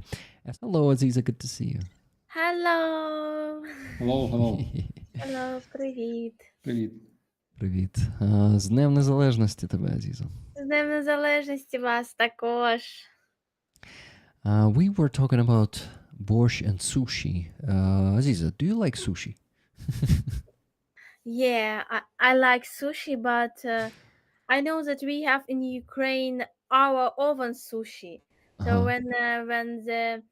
Hello, Aziza. Good to see you. Hello. Hello. Hello, привіт. Привіт. Привіт. З Днем Незалежності тебе, Азіза. З Днем Незалежності вас також. We were talking about borscht and sushi. Aziza, do you like sushi? Yeah, I like sushi, but I know that we have in Ukraine our oven sushi. So when the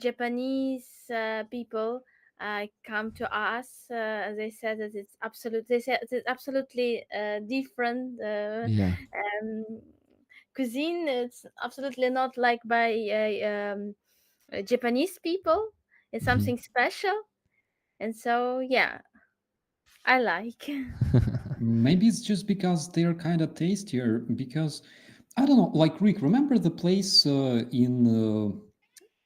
Japanese people come to us, they said that it's absolute. They said it's absolutely different Yeah. cuisine. It's absolutely not like by Japanese people. It's something special, and so yeah, I like. Maybe it's just because they're kind of tastier. Because I don't know, like Rick, remember the place in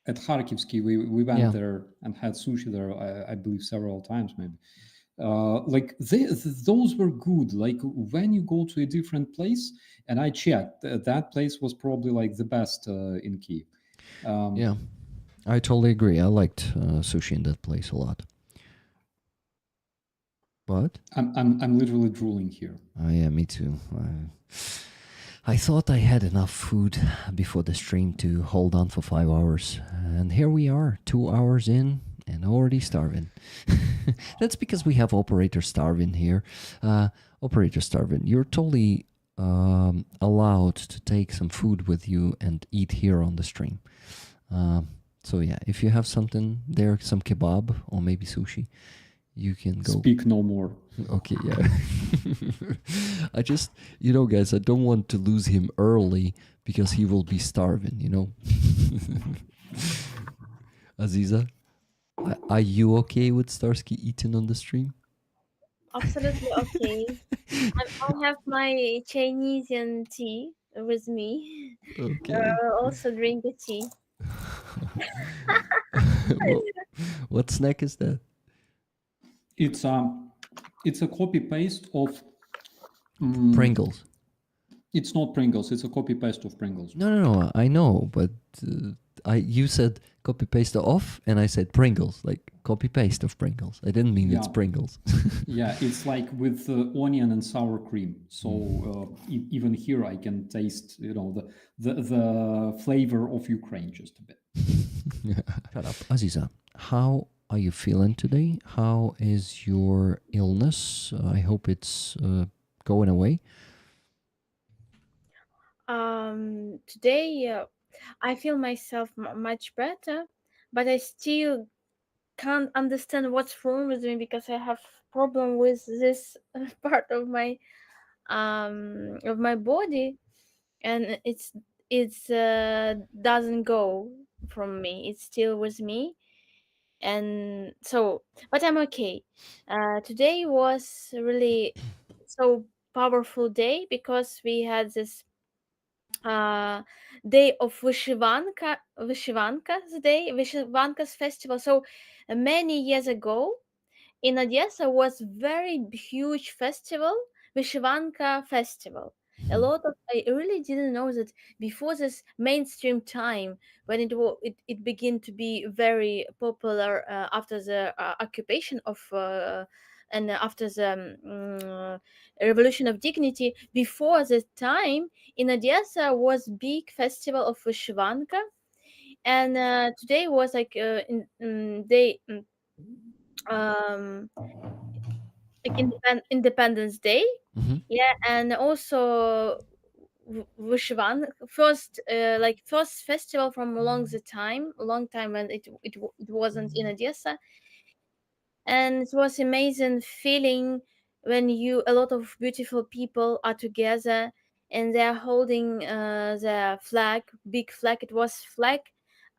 at Kharkivsky? We went Yeah. there and had sushi there. I believe several times, maybe. Like those were good. Like when you go to a different place, and I checked, that place was probably like the best in Kiev. Yeah, I totally agree. I liked sushi in that place a lot. But I'm literally drooling here. yeah, me too. I thought I had enough food before the stream to hold on for 5 hours, and here we are, 2 hours in, and already starving. That's because we have Operator Starvin here. Operator Starvin, you're totally allowed to take some food with you and eat here on the stream. So yeah, if you have something there, some kebab or maybe sushi, you can go. Speak no more. Okay, yeah. I just, guys, I don't want to lose him early because he will be starving, Aziza, are you okay with Starsky eating on the stream? Absolutely okay. I have my Chinese tea with me. Okay. I'll also drink the tea. What snack is that? It's a copy paste of Pringles. It's not Pringles. It's a copy paste of Pringles. No. I know, but you said copy paste of, and I said Pringles, like copy paste of Pringles. I didn't mean it's Yeah. Pringles. Yeah, it's like with onion and sour cream. So even here, I can taste, the flavor of Ukraine just a bit. Shut up, Aziza. How are you feeling today? How is your illness? I hope it's going away. Today I feel myself much better, but I still can't understand what's wrong with me because I have problem with this part of my body, and it's doesn't go from me. It's still with me, and so, but I'm okay. Today was really so powerful day because we had this uh day of Vyshivanka's festival. So many years ago in Odessa was very huge festival, Vyshivanka festival. A Mhm. lot of I really didn't know that before this mainstream time when it began to be very popular after the occupation of and after the revolution of dignity. Before the time in Odessa was big festival of Vyshivanka, and today was like they um like Independence Day. Mhm. Yeah, and also Vishwan first like first festival from a long time when it wasn't in Odessa, and it was amazing feeling when you a lot of beautiful people are together and they're holding the flag, big flag. It was flag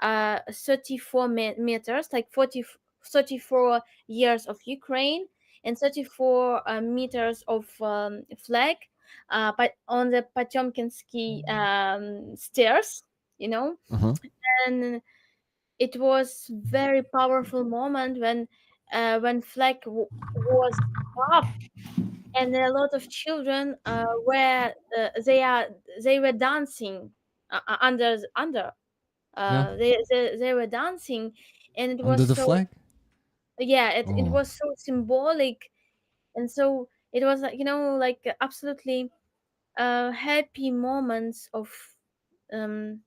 34 meters, like 34 years of Ukraine, and 34 meters of flag but on the Potemkinsky stairs, you know. Uh-huh. And it was very powerful moment when flag was up, and a lot of children were they were dancing under Yeah. they were dancing, and it was Under the so, flag? yeah, it Oh. was so symbolic. And so it was like, like absolutely happy moments um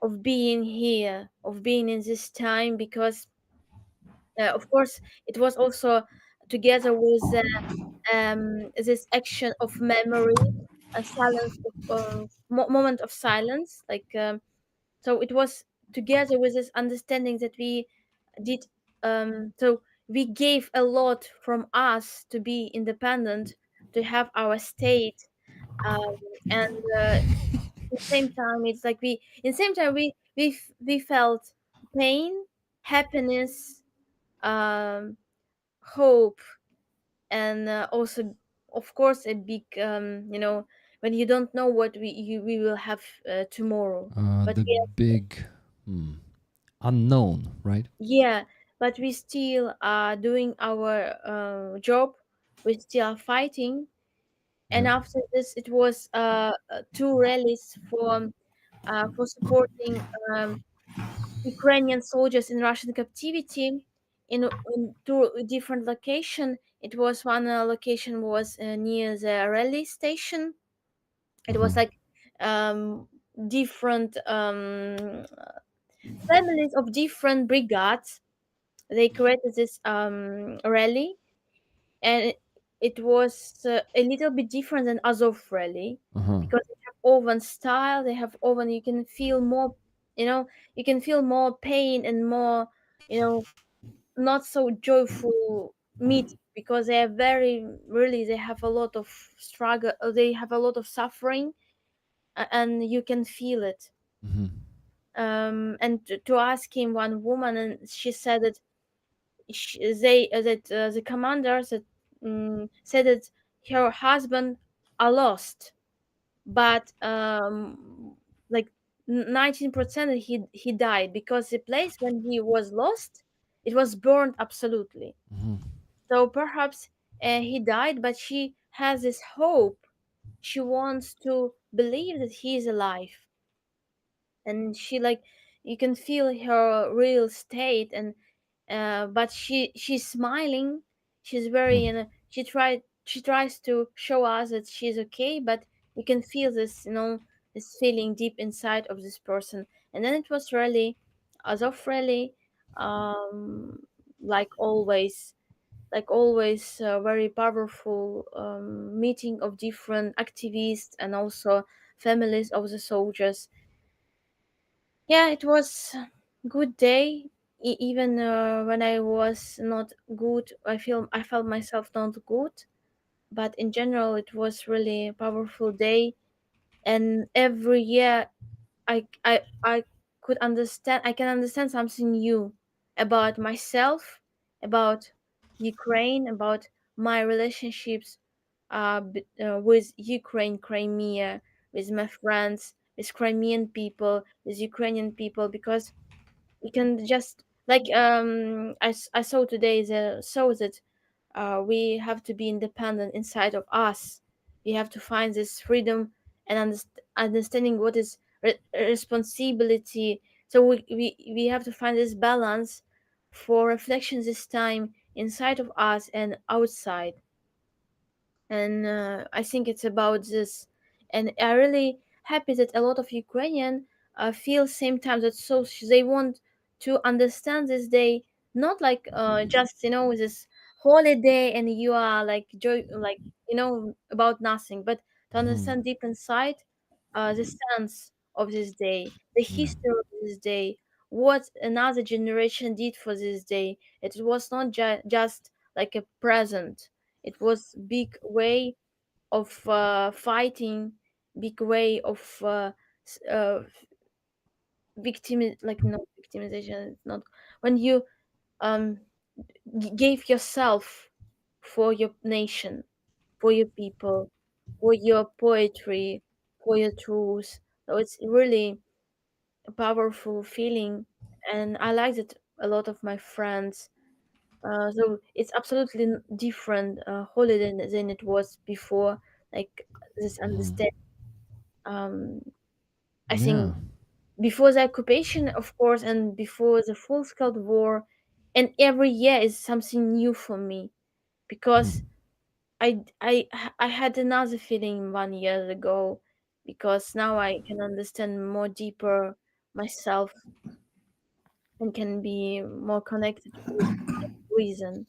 of being here, of being in this time, because of course it was also together with this action of memory, a silence of moment of silence, like so it was together with this understanding that we did so we gave a lot from us to be independent, to have our state, um, and at the same time it's like we in the same time we felt pain, happiness, um hope, and also of course a big when you don't know what we will have tomorrow. But The big unknown, right? yeah, but we still are doing our job, we still are fighting. And Yeah. after this it was two rallies for supporting um, Ukrainian soldiers in Russian captivity in two different location. It was one location was near the rally station. It Uh-huh. was like different families of different brigades. They created this rally, and it was a little bit different than Azov rally Uh-huh. because they have oven style. They have oven. You can feel more, you know, you can feel more pain and more, you know, not so joyful meeting, because they are very really they have a lot of struggle. They have a lot of suffering, and you can feel it. Mhm. And to ask him one woman, and she said that they that the commanders that said that her husband are lost, but like 19% he died because the place when he was lost, it was burned absolutely. Mhm. So perhaps he died, but she has this hope. She wants to believe that he is alive, and she like you can feel her real state. And but she's smiling. She's very, she tries to show us that she's okay, but you can feel this, this feeling deep inside of this person. And then it was really as of really um like always, very powerful meeting of different activists and also families of the soldiers. Yeah, it was good day. Even when I was not good, I felt myself not good. But in general, it was really a powerful day. and every year I could understand. I can understand something new about myself, about Ukraine, about my relationships with Ukraine, Crimea, with my friends, with Crimean people, with Ukrainian people, because we can just like I saw today the so that we have to be independent inside of us. We have to find this freedom and understanding what is responsibility. So we have to find this balance for reflection this time inside of us and outside. And I think it's about this. And I really happy that a lot of Ukrainian feel same time that so they want to understand this day, not like just this holiday and you are like joy like about nothing, but to Mhm. understand deep inside the sense of this day, the Yeah. history of this day, what another generation did for this day. It was not just like a present. It was big way of fighting, big way of like not victimization. It's not when you um gave yourself for your nation, for your people, for your poetry, for your truth. So it's really a powerful feeling, and I like that a lot of my friends. So it's absolutely different holiday than it was before. Like this Mhm. understand. Um, I Yeah. think before the occupation, of course, and before the full-scale war, and every year is something new for me because Mhm. I had another feeling 1 year ago because now I can understand more deeper myself and can be more connected with reason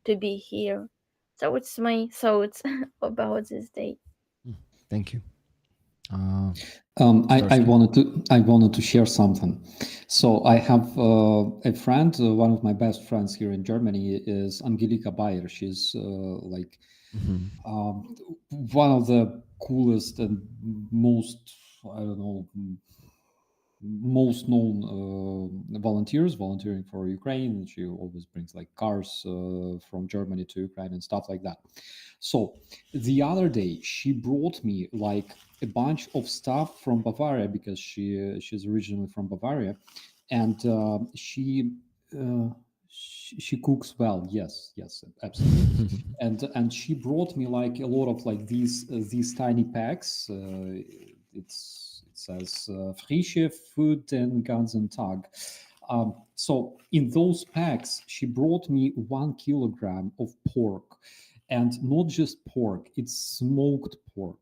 to be here. So it's my thoughts about this day. Mm. Thank you. Uh, I Starsky. wanted to share something. So I have a friend. One of my best friends here in Germany is Angelika Bayer. She's like Mhm. um, one of the coolest and most, I don't know, most known volunteers volunteering for Ukraine. She always brings like cars from Germany to Ukraine and stuff like that. So the other day she brought me like a bunch of stuff from Bavaria because she's originally from Bavaria, and uh, she cooks well. Yes, yes, absolutely. And she brought me like a lot of like these tiny packs. It says frische food and ganzen Tag. So in those packs, she brought me 1 kilogram of pork, and not just pork; it's smoked pork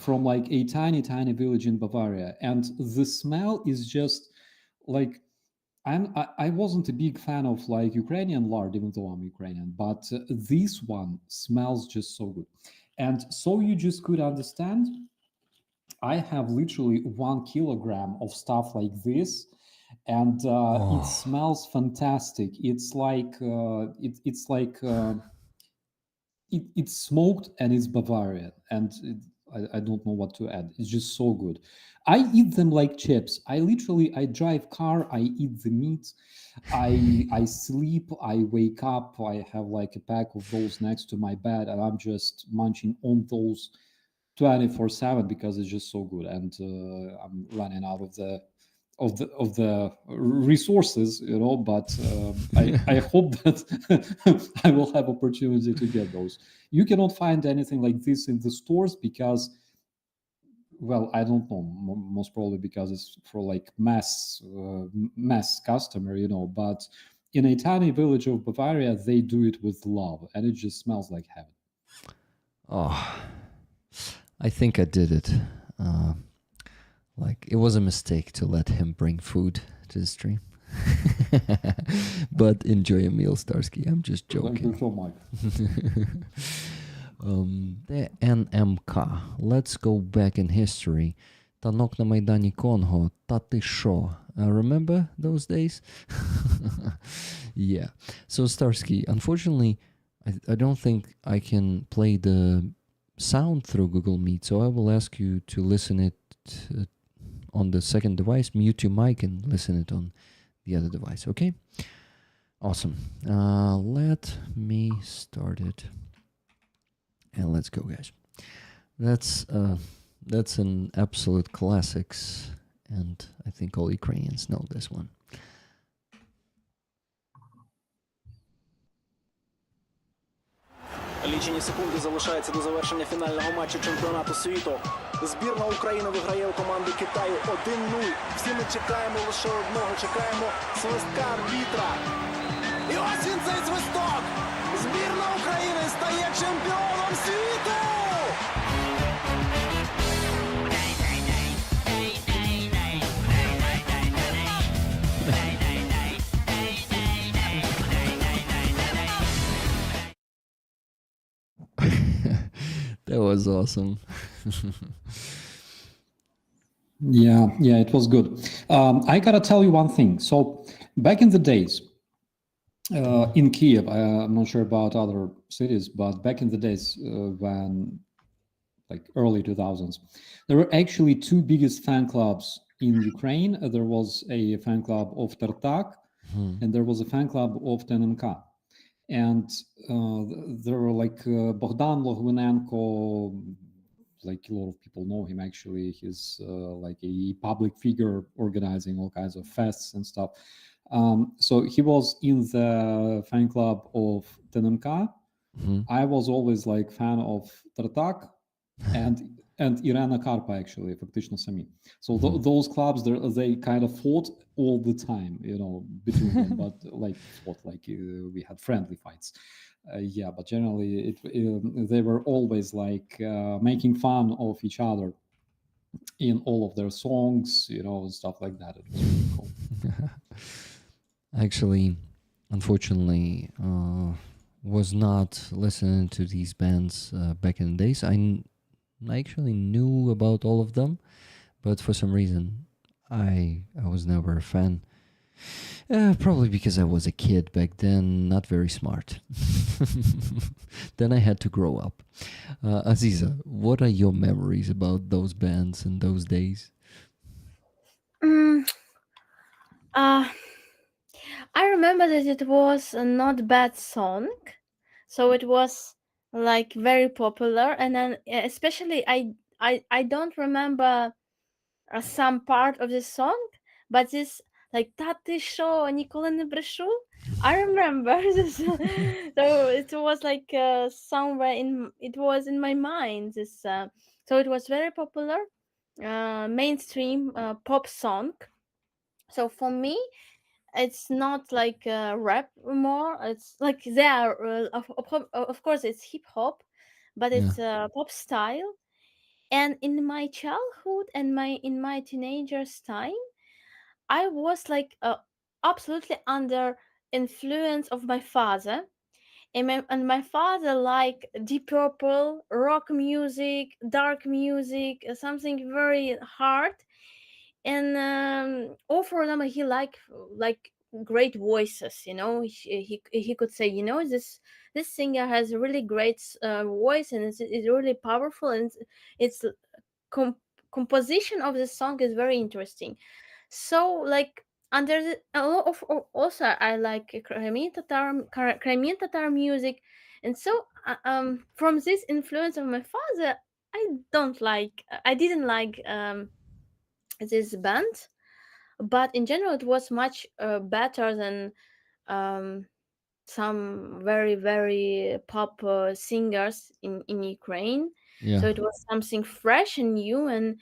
from like a tiny village in Bavaria, and the smell is just like I wasn't a big fan of like Ukrainian lard, even though I'm Ukrainian, but this one smells just so good. And so you just could understand, I have literally 1 kilogram of stuff like this, and it Oh. smells fantastic. It's like it's smoked and it's Bavarian, and I don't know what to add. It's just so good. I eat them like chips. I drive car. I eat the meat. I sleep. I wake up. I have like a pack of those next to my bed, and I'm just munching on those 24/7 because it's just so good. And I'm running out of the resources, but I hope that I will have opportunity to get those. You cannot find anything like this in the stores because, well, I don't know, most probably because it's for like mass customer, but in a tiny village of Bavaria they do it with love and it just smells like heaven. Oh. I think I did it. Uh, like it was a mistake to let him bring food to the stream. But enjoy a meal, Starsky. I'm just Thank you joking. so much. The NMK. Let's go back in history. Танок на Майдані Конго. Та ти шо? Remember those days? Yeah. So Starsky, unfortunately, I don't think I can play the sound through Google Meet, so I will ask you to listen it uh, on the second device, mute your mic and listen it on the other device, okay? Awesome. Let me start it. And let's go, guys. That's an absolute classics, and I think all Ukrainians know this one. Лічені секунди залишаються до завершення фінального матчу чемпіонату світу. Збірна України виграє у команди Китаю 1-0. Всі ми чекаємо лише одного. Чекаємо свистка арбітра. І ось він цей свисток! Збірна України стає чемпіоном світу! That was awesome. Yeah, it was good. I gotta tell you one thing. So back in the days, in Kiev, I'm not sure about other cities, but back in the days when, like early 2000s, there were actually two biggest fan clubs in Ukraine. There was a fan club of Tartak, and there was a fan club of TNMK. And there were like Bogdan Logvinenko, like a lot of people know him actually. He's like a public figure organizing all kinds of fests and stuff. So he was in the fan club of TNMK. I was always like fan of Tartak and Irena Karpa, actually, фактично самі. So those clubs, they kind of fought all the time, between them, but we had friendly fights. But generally they were always like making fun of each other in all of their songs, stuff like that. It was really cool. Actually, unfortunately, was not listening to these bands back in the days. I actually knew about all of them, but for some reason I was never a fan. Probably because I was a kid back then, not very smart. Then I had to grow up. Aziza, what are your memories about those bands in those days? I remember that it was a not bad song, so it was like very popular, and then especially I don't remember some part of the song, but this like "Та ти що, ніколи не брешу." I remember this, so it was like somewhere it was in my mind. This so it was very popular, mainstream pop song. So for me, it's not like rap more. It's like there, of course, it's hip hop, but it's pop style. And in my childhood and in my teenagers time, I was like absolutely under influence of my father, and my father like Deep Purple, rock music, dark music, something very hard, and all for them he like great voices. He could say, this singer has a really great voice, and it's really powerful, and it's composition of the song is very interesting. So like under the also I like Crimean Tatar music, and so from this influence of my father, I didn't like this band, but in general it was much better than um, some very very pop singers in Ukraine. So it was something fresh and new, and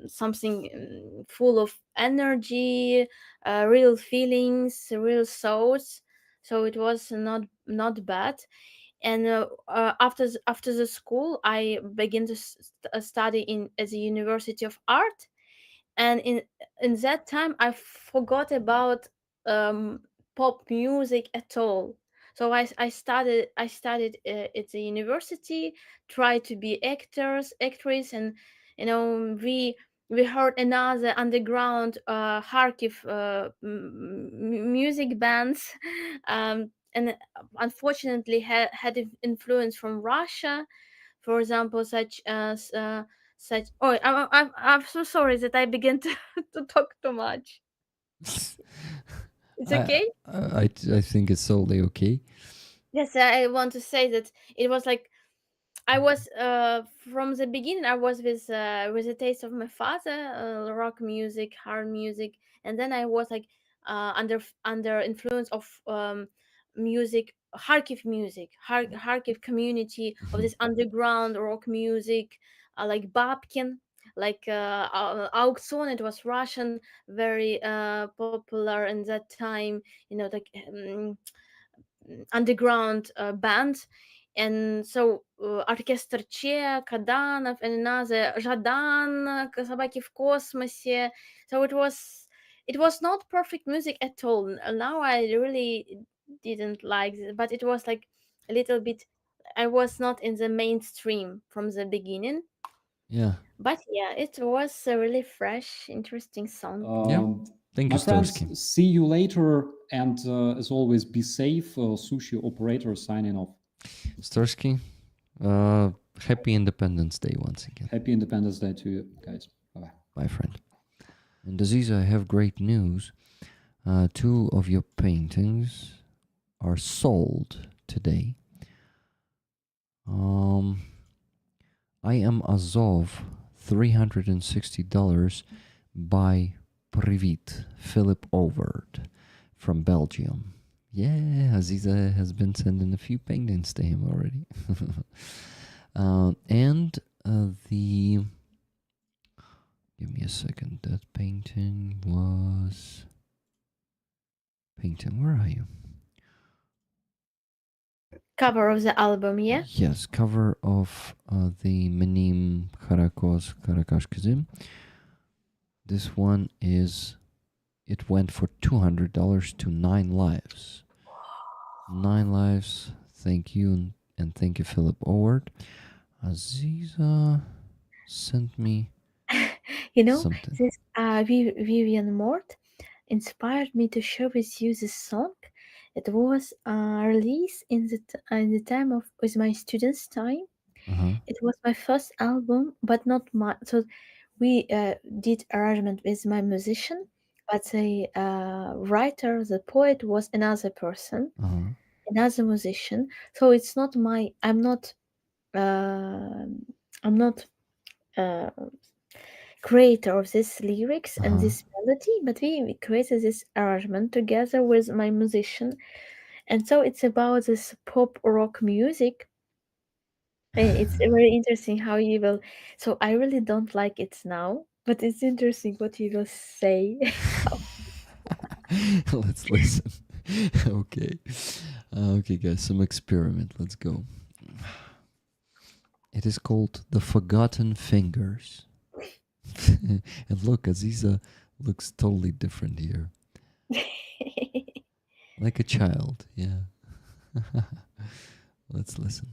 something full of energy, real feelings, real thoughts. So it was not bad. And after the school, I began to study in at the University of Art, and in that time I forgot about pop music at all. So I studied at the university, tried to be actress, and we heard another underground Kharkiv music bands, and unfortunately had influence from Russia. For example, such. Oh, I'm so sorry that I began to to talk too much. It's I, okay. I think it's totally okay. Yes, I want to say that it was like I was from the beginning. I was with the taste of my father, rock music, hard music, and then I was like under influence of music, Kharkiv music, Kharkiv community of Mhm. this underground rock music, like Babkin, like Aukson. It was Russian, very popular in that time. You know, like underground band. And so оркестр Че, Каданов, and another Жадан, Собаки в космосе. So it was not perfect music at all. Now I really didn't like it, but it was like a little bit. I was not in the mainstream from the beginning, Yeah. but yeah, it was a really fresh, interesting song. Yeah. Um, Thank you, my friends, Starsky. see you later, and as always, be safe. Sushi operator signing off. Starsky, happy Independence Day once again. Happy Independence Day to you guys. Bye bye. Bye, friend. And Aziza, I have great news. Two of your paintings are sold today. I am Azov, $360 by Privit, Philip Overt from Belgium. Yeah, Aziza has been sending a few paintings to him already. And the... Give me a second. That painting was... Painting, where are you? Cover of the album, yeah. Yes, cover of the Menim Karakos Karakashkazim. This one is... It went for $200 to 9 Lives. 9 Lives. Thank you, and thank you, Philip Oward. Aziza sent me You know, something. this Vivian Mort inspired me to share with you this song. It was released in the time of with my students' time. Uh-huh. It was my first album, but not my. So we did arrangement with my musician, but the writer, the poet was another person, Uh-huh. another musician. So it's not my. Uh, I'm not. Uh, creator of these lyrics and Uh-huh. this melody, but we created this arrangement together with my musician. And so it's about this pop rock music. And it's very interesting how you will. So I really don't like it now, but it's interesting what you will say. How Let's listen. Okay. Okay, guys, some experiment. Let's go. It is called The Forgotten Fingers. And look, Aziza looks totally different here. Like a child, yeah. Let's listen.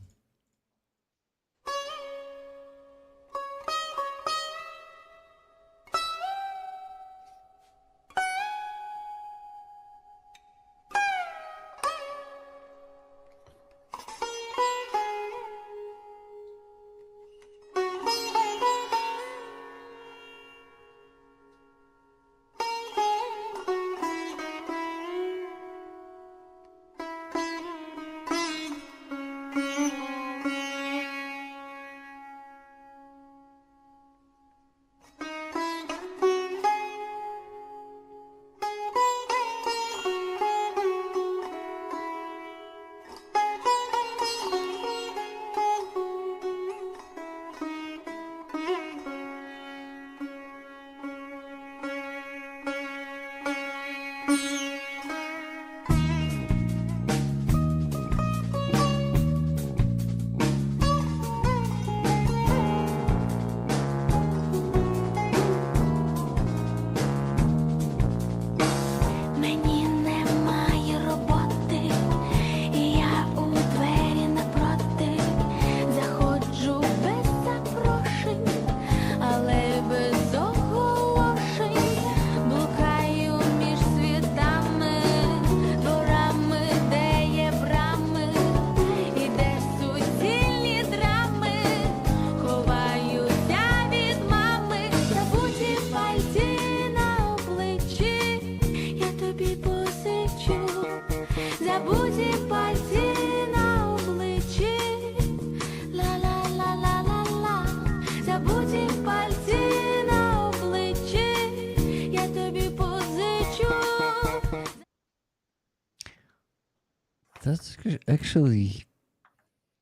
That's actually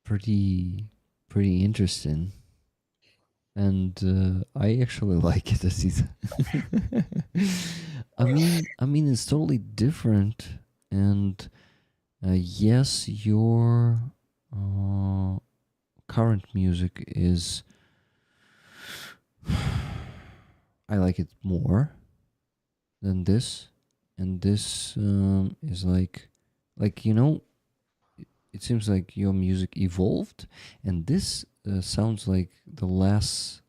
pretty pretty interesting, and I actually like it, Aziza. I mean, it's totally different, and yes, your uh, current music is. I like it more than this, and this is like it seems like your music evolved, and this sounds like the less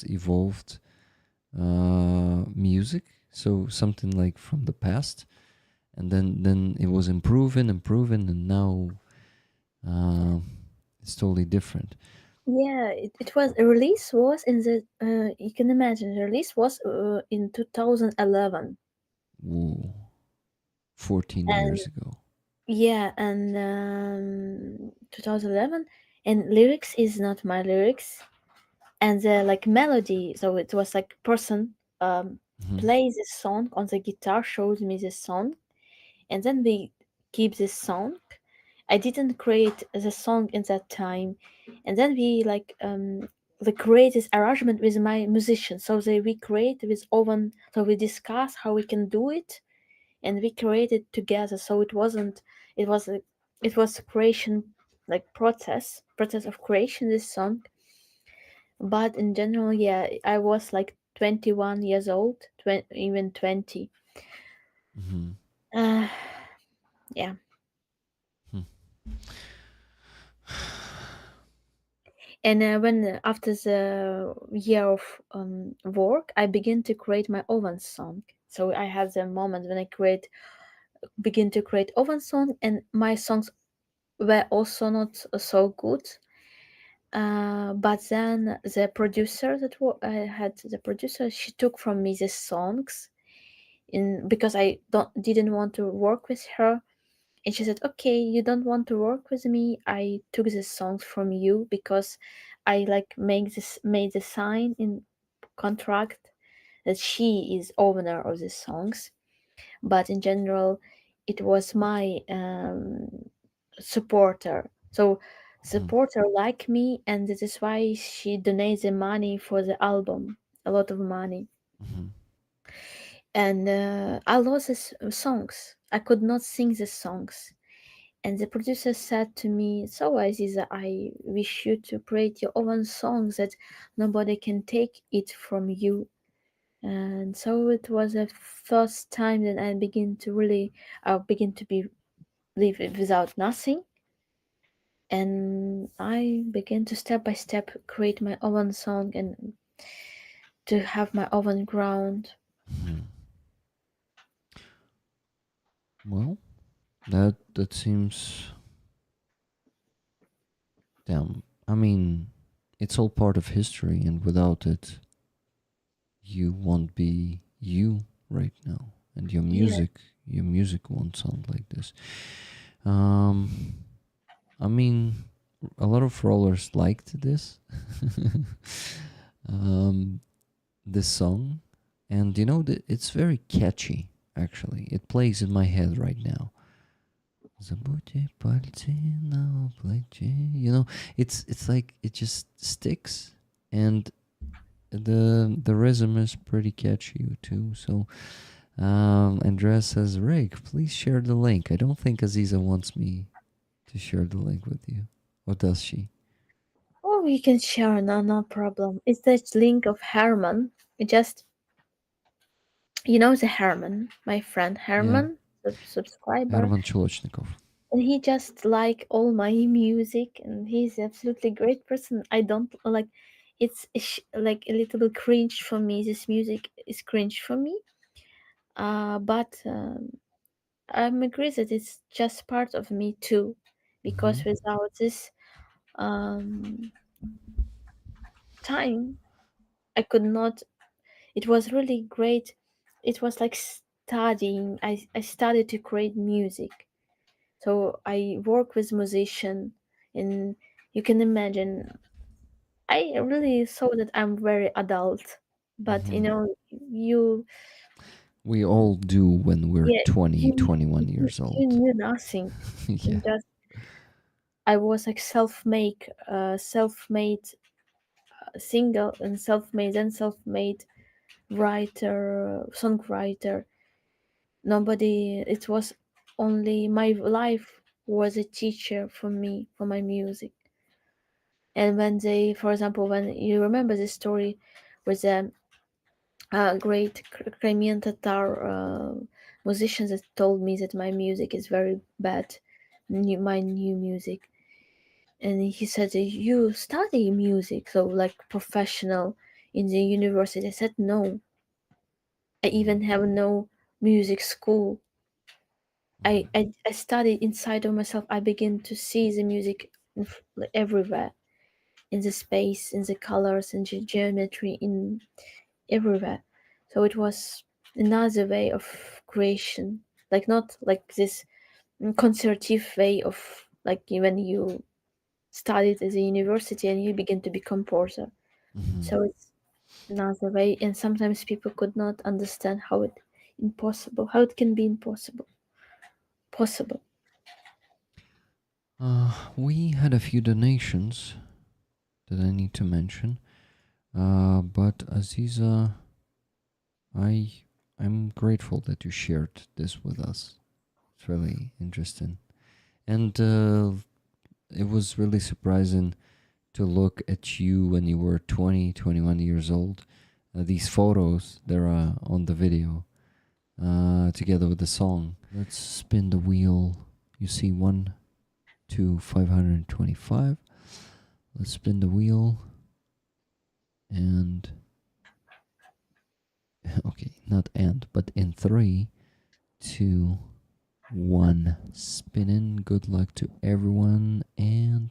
evolved music. So something like from the past, and then it was improving, and now uh, it's totally different. Yeah, it was release was in the you can imagine the release was in 2011. Whoa, 14 And years ago. yeah, and 2011, and lyrics is not my lyrics, and the like melody, so it was like person Hmm. plays a song on the guitar, shows me the song, and then we keep this song. I didn't create the song in that time, and then we like create this arrangement with my musician. So we create with Owen. So we discuss how we can do it, and we create it together. So it wasn't. It was a. It was a creation like process of creation this song. But in general, yeah, I was like 21 years old, even 20. Hmm. Uh, yeah. Hmm. And when after the year of work, I begin to create my own song. So I have the moment when I begin to create own song, and my songs were also not so good. But then the producer I had the producer, she took from me the songs in because I don't didn't want to work with her. And she said, "Okay, you don't want to work with me. I took the songs from you because I like made the sign in contract that she is owner of the songs. But in general, it was my supporter. So Hmm. supporter like me, and this is why she donates the money for the album, a lot of money. Hmm. And I lost the songs. I could not sing the songs. And the producer said to me, "So, Aziza, I wish you to create your own songs that nobody can take it from you." And so it was the first time that I begin to really begin to be live without nothing. And I began to step by step create my own song and to have my own ground. Hmm. Well, that seems damn. I mean, it's all part of history, and without it, you won't be you right now, and Yeah, your music won't sound like this. Um, I mean, a lot of rollers liked this, um, this song, and it's very catchy. Actually, it plays in my head right now. Забудьте пальцы на плече. It's like it just sticks, and the rhythm is pretty catchy too. So, Andrea says, "Rick, please share the link." I don't think Aziza wants me to share the link with you, or does she? oh, you can share, no problem. It's that link of Herman. It just the Herman, my friend Yeah, Herman, subscriber, Herman Cholochnikov. and he just like all my music, and he's absolutely great person. I don't like like a little bit cringe for me. This music is cringe for me. But I'm agree that it's just part of me too, Hmm. because without this um, time, I could not. It was really great. It was like studying. I started to create music. So I work with musician, and you can imagine. I really saw that I'm very adult, but Hmm. you We all do when we're Yeah, 20, you, 21 you, years you old. knew nothing. Yeah. You just I was like self-made single and self-made writer, songwriter. Nobody. It was only my life was a teacher for me for my music. And when they, for example, when you remember the story with the great Crimean Tatar musicians that told me that my music is very bad, my new music, and he said, "You study music, so like professional in the university." I said, "No, I even have no music school. I studied inside of myself. I begin to see the music everywhere, in the space, in the colors, in the geometry, in everywhere. So it was another way of creation, like not like this concertive way of like when you studied at the university and you begin to be composer. Mhm. So it's another way, and sometimes people could not understand how it can be impossible, possible. We had a few donations that I need to mention. But Aziza, I I'm grateful that you shared this with us. It's really interesting, and it was really surprising to look at you when you were 20, 21 years old. These photos, they're on the video, together with the song. Let's spin the wheel. You see 1 to 525. Let's spin the wheel. And, okay, not and, but in 3, 2, 1. Spinning. Good luck to everyone. And,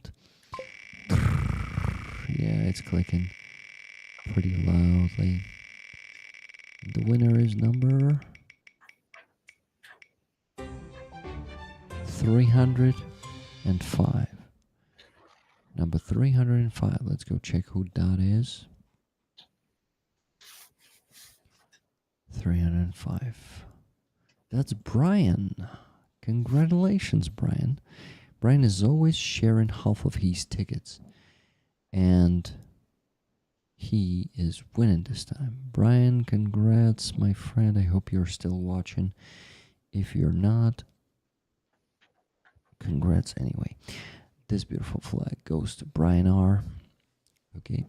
yeah, it's clicking pretty loudly. The winner is number 305. Number 305. Let's go check who that is. 305. That's Brian. Congratulations, Brian. Brian is always sharing half of his tickets. And he is winning this time. Brian, congrats, my friend. I hope you're still watching. If you're not, congrats anyway. This beautiful flag goes to Brian R. Okay.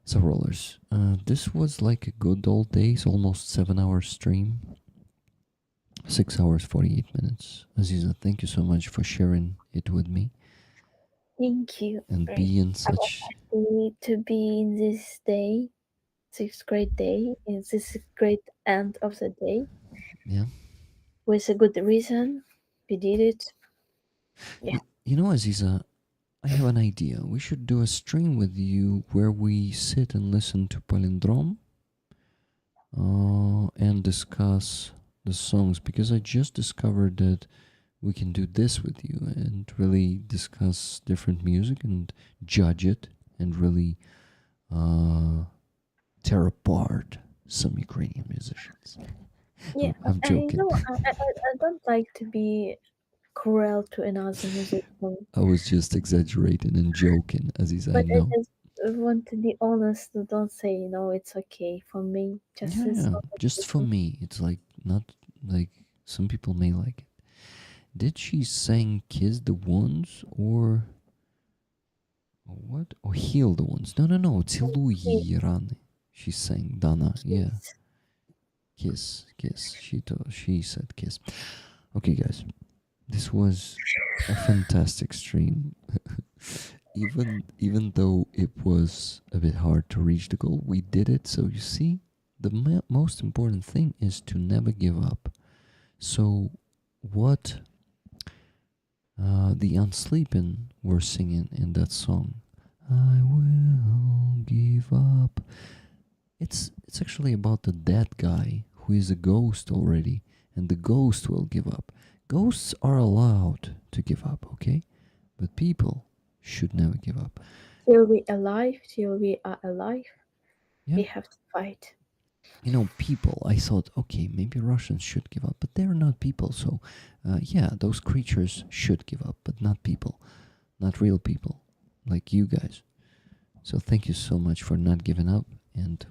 So, rollers, this was like a good old days, almost 7 hour stream. 6 hours, 48 minutes. Aziza, thank you so much for sharing it with me Thank you. and Great. being I was such. happy to be in this day, this great day, in this great end of the day, Yeah. with a good reason. We did it. Yeah. You know, Aziza, I have an idea. We should do a stream with you where we sit and listen to Palindrome and discuss the songs, because I just discovered that we can do this with you and really discuss different music and judge it and really tear apart some Ukrainian musicians. Yeah, I'm I joking. know. I don't like to be cruel to another musician, I was just exaggerating and joking, Aziza, I but I know. just want to be honest. Don't say, it's okay for me. Just Yeah, it's yeah. not Just for okay. me. It's like not like some people may like it. Did she sing Kiss the Wounds or what? Or Heal the Wounds? No, no, no. Цілуй Okay. її рани. She sang Dana. Yeah. Kiss, kiss. She said kiss. Okay, guys. This was a fantastic stream. Even though it was a bit hard to reach the goal, we did it. So you see, the most important thing is to never give up. So what the Unsleeping were singing in that song, I will give up. It's actually about the dead guy who is a ghost already, and the ghost will give up. Ghosts are allowed to give up, okay? But people should never give up. Till we are alive, we Yeah, have to fight. you know, people, I thought, okay, maybe Russians should give up, but they're not people. So, yeah, those creatures should give up, but not people, not real people like you guys. So, thank you so much for not giving up. And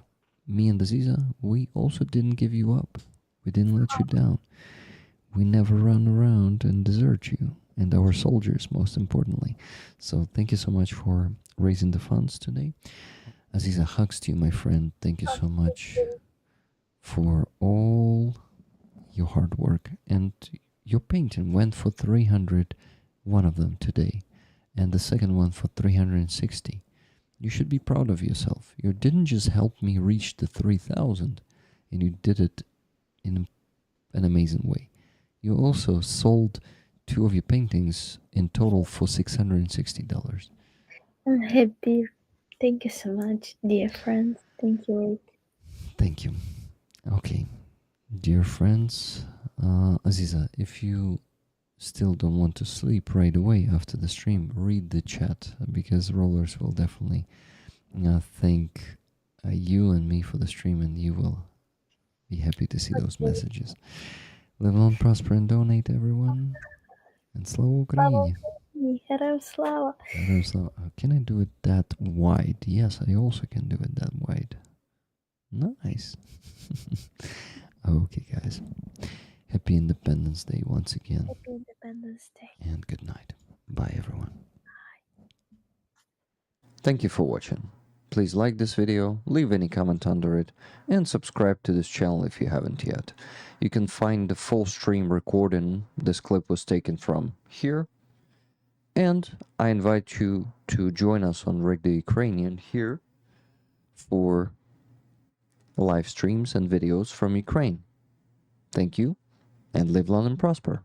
me and Aziza, we also didn't give you up. We didn't let you down. We never run around and desert you, and our soldiers, most importantly. So, thank you so much for raising the funds today. Aziza, hugs to you, my friend. Thank you so much for all your hard work. And your painting went for 300, one of them today, and the second one for 360. You should be proud of yourself. You didn't just help me reach the 3,000, and you did it in an amazing way. You also sold two of your paintings in total for $660. I'm happy. Thank you so much, dear friends. Thank you, Rick. Thank you. Okay, dear friends, Aziza, if you still don't want to sleep right away after the stream, read the chat because Rollers will definitely thank you and me for the stream, and you will be happy to see those messages. Live long, prosper, and donate, everyone. And Slava Ukraini. Героям слава. Can I do it that wide? Yes, I also can do it that wide. Nice. Okay, guys. Happy Independence Day once again. Happy Independence Day. And good night. Bye, everyone. Thank you for watching. Please like this video, leave any comment under it, and subscribe to this channel if you haven't yet. You can find the full stream recording this clip was taken from here. And I invite you to join us on Rick the Ukrainian here for live streams and videos from Ukraine. Thank you, and live long and prosper.